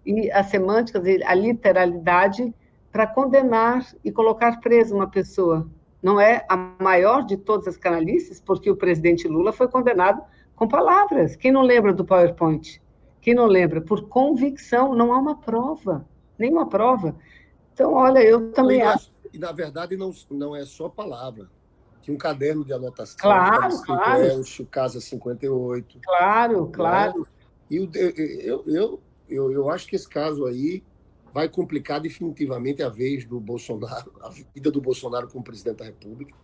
e a semântica, a literalidade, para condenar e colocar preso uma pessoa. Não é a maior de todas as canalices, porque o presidente Lula foi condenado com palavras. Quem não lembra do PowerPoint? Quem não lembra? Por convicção, não há uma prova, nenhuma prova. Então, olha, eu também acho... E, na verdade, não é só palavra. Tinha um caderno de anotação. Claro, claro. Elcio, Casa 58. Claro, claro. E eu acho que esse caso aí vai complicar definitivamente a vez do Bolsonaro, a vida do Bolsonaro como presidente da República.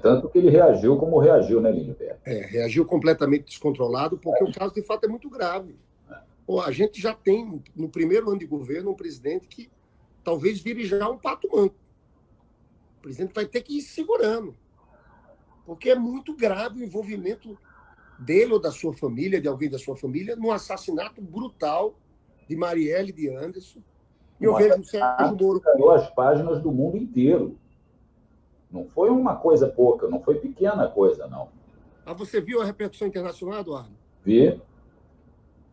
Tanto que ele reagiu como reagiu, né, Lindbergh? Reagiu completamente descontrolado, porque o caso, de fato, é muito grave. A gente já tem, no primeiro ano de governo, um presidente que talvez vire já um pato manco. O presidente vai ter que ir segurando, porque é muito grave o envolvimento dele ou da sua família, de alguém da sua família, no assassinato brutal de Marielle de Anderson. E eu vejo o Sérgio Moro... ganhou as páginas do mundo inteiro. Não foi uma coisa pouca, não foi pequena coisa, não. Você viu a repercussão internacional, Eduardo? Vi.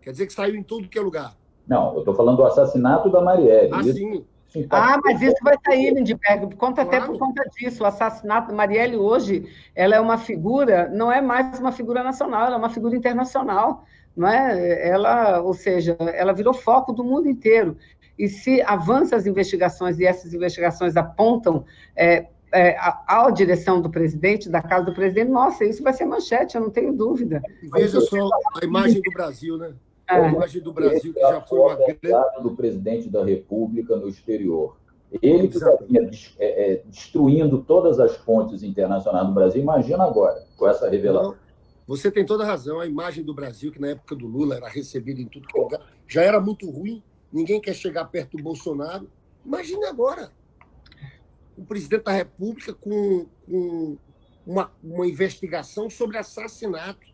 Quer dizer que saiu em tudo que é lugar. Não, eu estou falando do assassinato da Marielle. Sim. Mas isso vai sair, Lindbergh, até por conta disso. O assassinato da Marielle hoje, ela é uma figura, não é mais uma figura nacional, ela é uma figura internacional, não é? Ou seja, ela virou foco do mundo inteiro. E se avançam as investigações e essas investigações apontam à direção do presidente, da casa do presidente, nossa, isso vai ser manchete, eu não tenho dúvida. Veja só a imagem do Brasil, né? A imagem do Brasil, que já foi uma grande... do presidente da República no exterior. Ele que está destruindo todas as pontes internacionais do Brasil, imagina agora, com essa revelação. Não, você tem toda a razão. A imagem do Brasil, que na época do Lula era recebida em tudo que é lugar, já era muito ruim, ninguém quer chegar perto do Bolsonaro. Imagine agora o presidente da República com uma investigação sobre assassinato,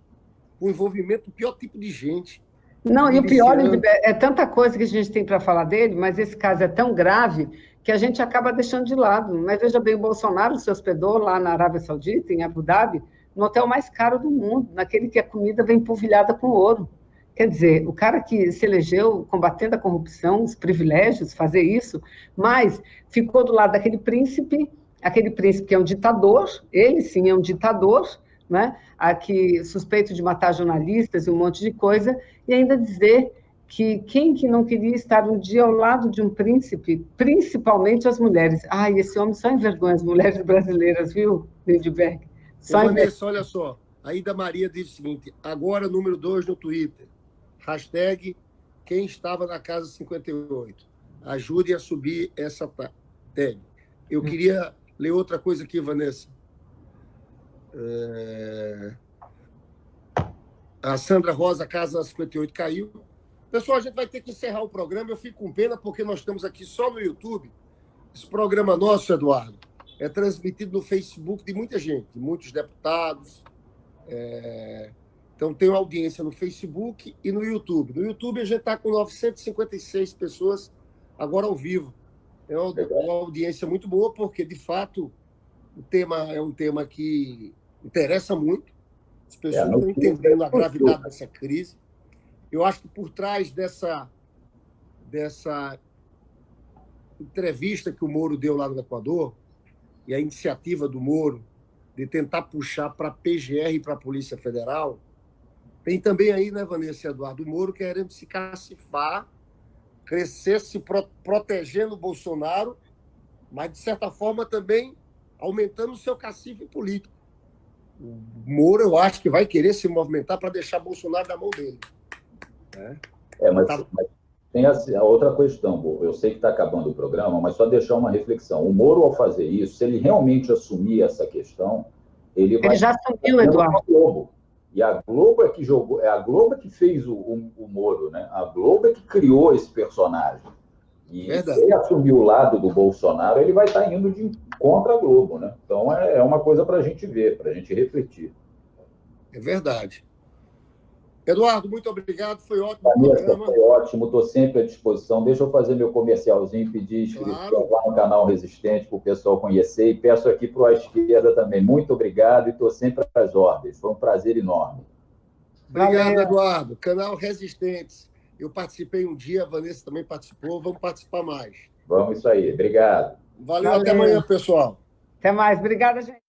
com envolvimento do pior tipo de gente. Não, e o pior é tanta coisa que a gente tem para falar dele, mas esse caso é tão grave que a gente acaba deixando de lado. Mas veja bem, o Bolsonaro se hospedou lá na Arábia Saudita, em Abu Dhabi, no hotel mais caro do mundo, naquele que a comida vem polvilhada com ouro. Quer dizer, o cara que se elegeu combatendo a corrupção, os privilégios, fazer isso, mas ficou do lado daquele príncipe que é um ditador, ele sim é um ditador, né? Aqui, suspeito de matar jornalistas e um monte de coisa, e ainda dizer que quem que não queria estar um dia ao lado de um príncipe, principalmente as mulheres. Esse homem só envergonha as mulheres brasileiras, viu, Lindbergh? Vanessa, olha só, a Ida Maria diz o seguinte, agora número 2 no Twitter, hashtag quem estava na casa 58. Ajude a subir essa tag. Eu queria ler outra coisa aqui, Vanessa. A Sandra Rosa, casa 58, caiu. Pessoal, a gente vai ter que encerrar o programa. Eu fico com pena porque nós estamos aqui só no YouTube. Esse programa nosso, Eduardo, é transmitido no Facebook de muita gente, de muitos deputados. Então, tem uma audiência no Facebook e no YouTube. No YouTube, a gente está com 956 pessoas agora ao vivo. É uma audiência muito boa, porque, de fato, o tema é um tema que interessa muito. As pessoas estão entendendo a gravidade dessa crise. Eu acho que por trás dessa entrevista que o Moro deu lá no Equador, e a iniciativa do Moro de tentar puxar para a PGR e para a Polícia Federal, tem também aí, né, Vanessa e Eduardo, o Moro querendo se cacifar, crescer, se protegendo o Bolsonaro, mas, de certa forma, também aumentando o seu cacife político. O Moro, eu acho que vai querer se movimentar para deixar Bolsonaro na mão dele. Mas tem a outra questão, Bo. Eu sei que está acabando o programa, mas só deixar uma reflexão. O Moro, ao fazer isso, se ele realmente assumir essa questão, ele vai... Ele já assumiu, Eduardo. Globo. E a Globo é que jogou, é a Globo que fez o Moro, né? A Globo é que criou esse personagem. E se ele assumir o lado do Bolsonaro, ele vai estar indo contra a Globo, né? Então é uma coisa para a gente ver, para a gente refletir. É verdade. Eduardo, muito obrigado, foi ótimo. Vanessa, foi ótimo, estou sempre à disposição. Deixa eu fazer meu comercialzinho, pedir inscrição lá no canal Resistente para o pessoal conhecer, e peço aqui para a esquerda também. Muito obrigado e estou sempre às ordens. Foi um prazer enorme. Obrigado, Eduardo. Canal Resistentes. Eu participei um dia, a Vanessa também participou, vamos participar mais. Vamos, isso aí. Obrigado. Valeu. Até amanhã, pessoal. Até mais. Obrigada, gente.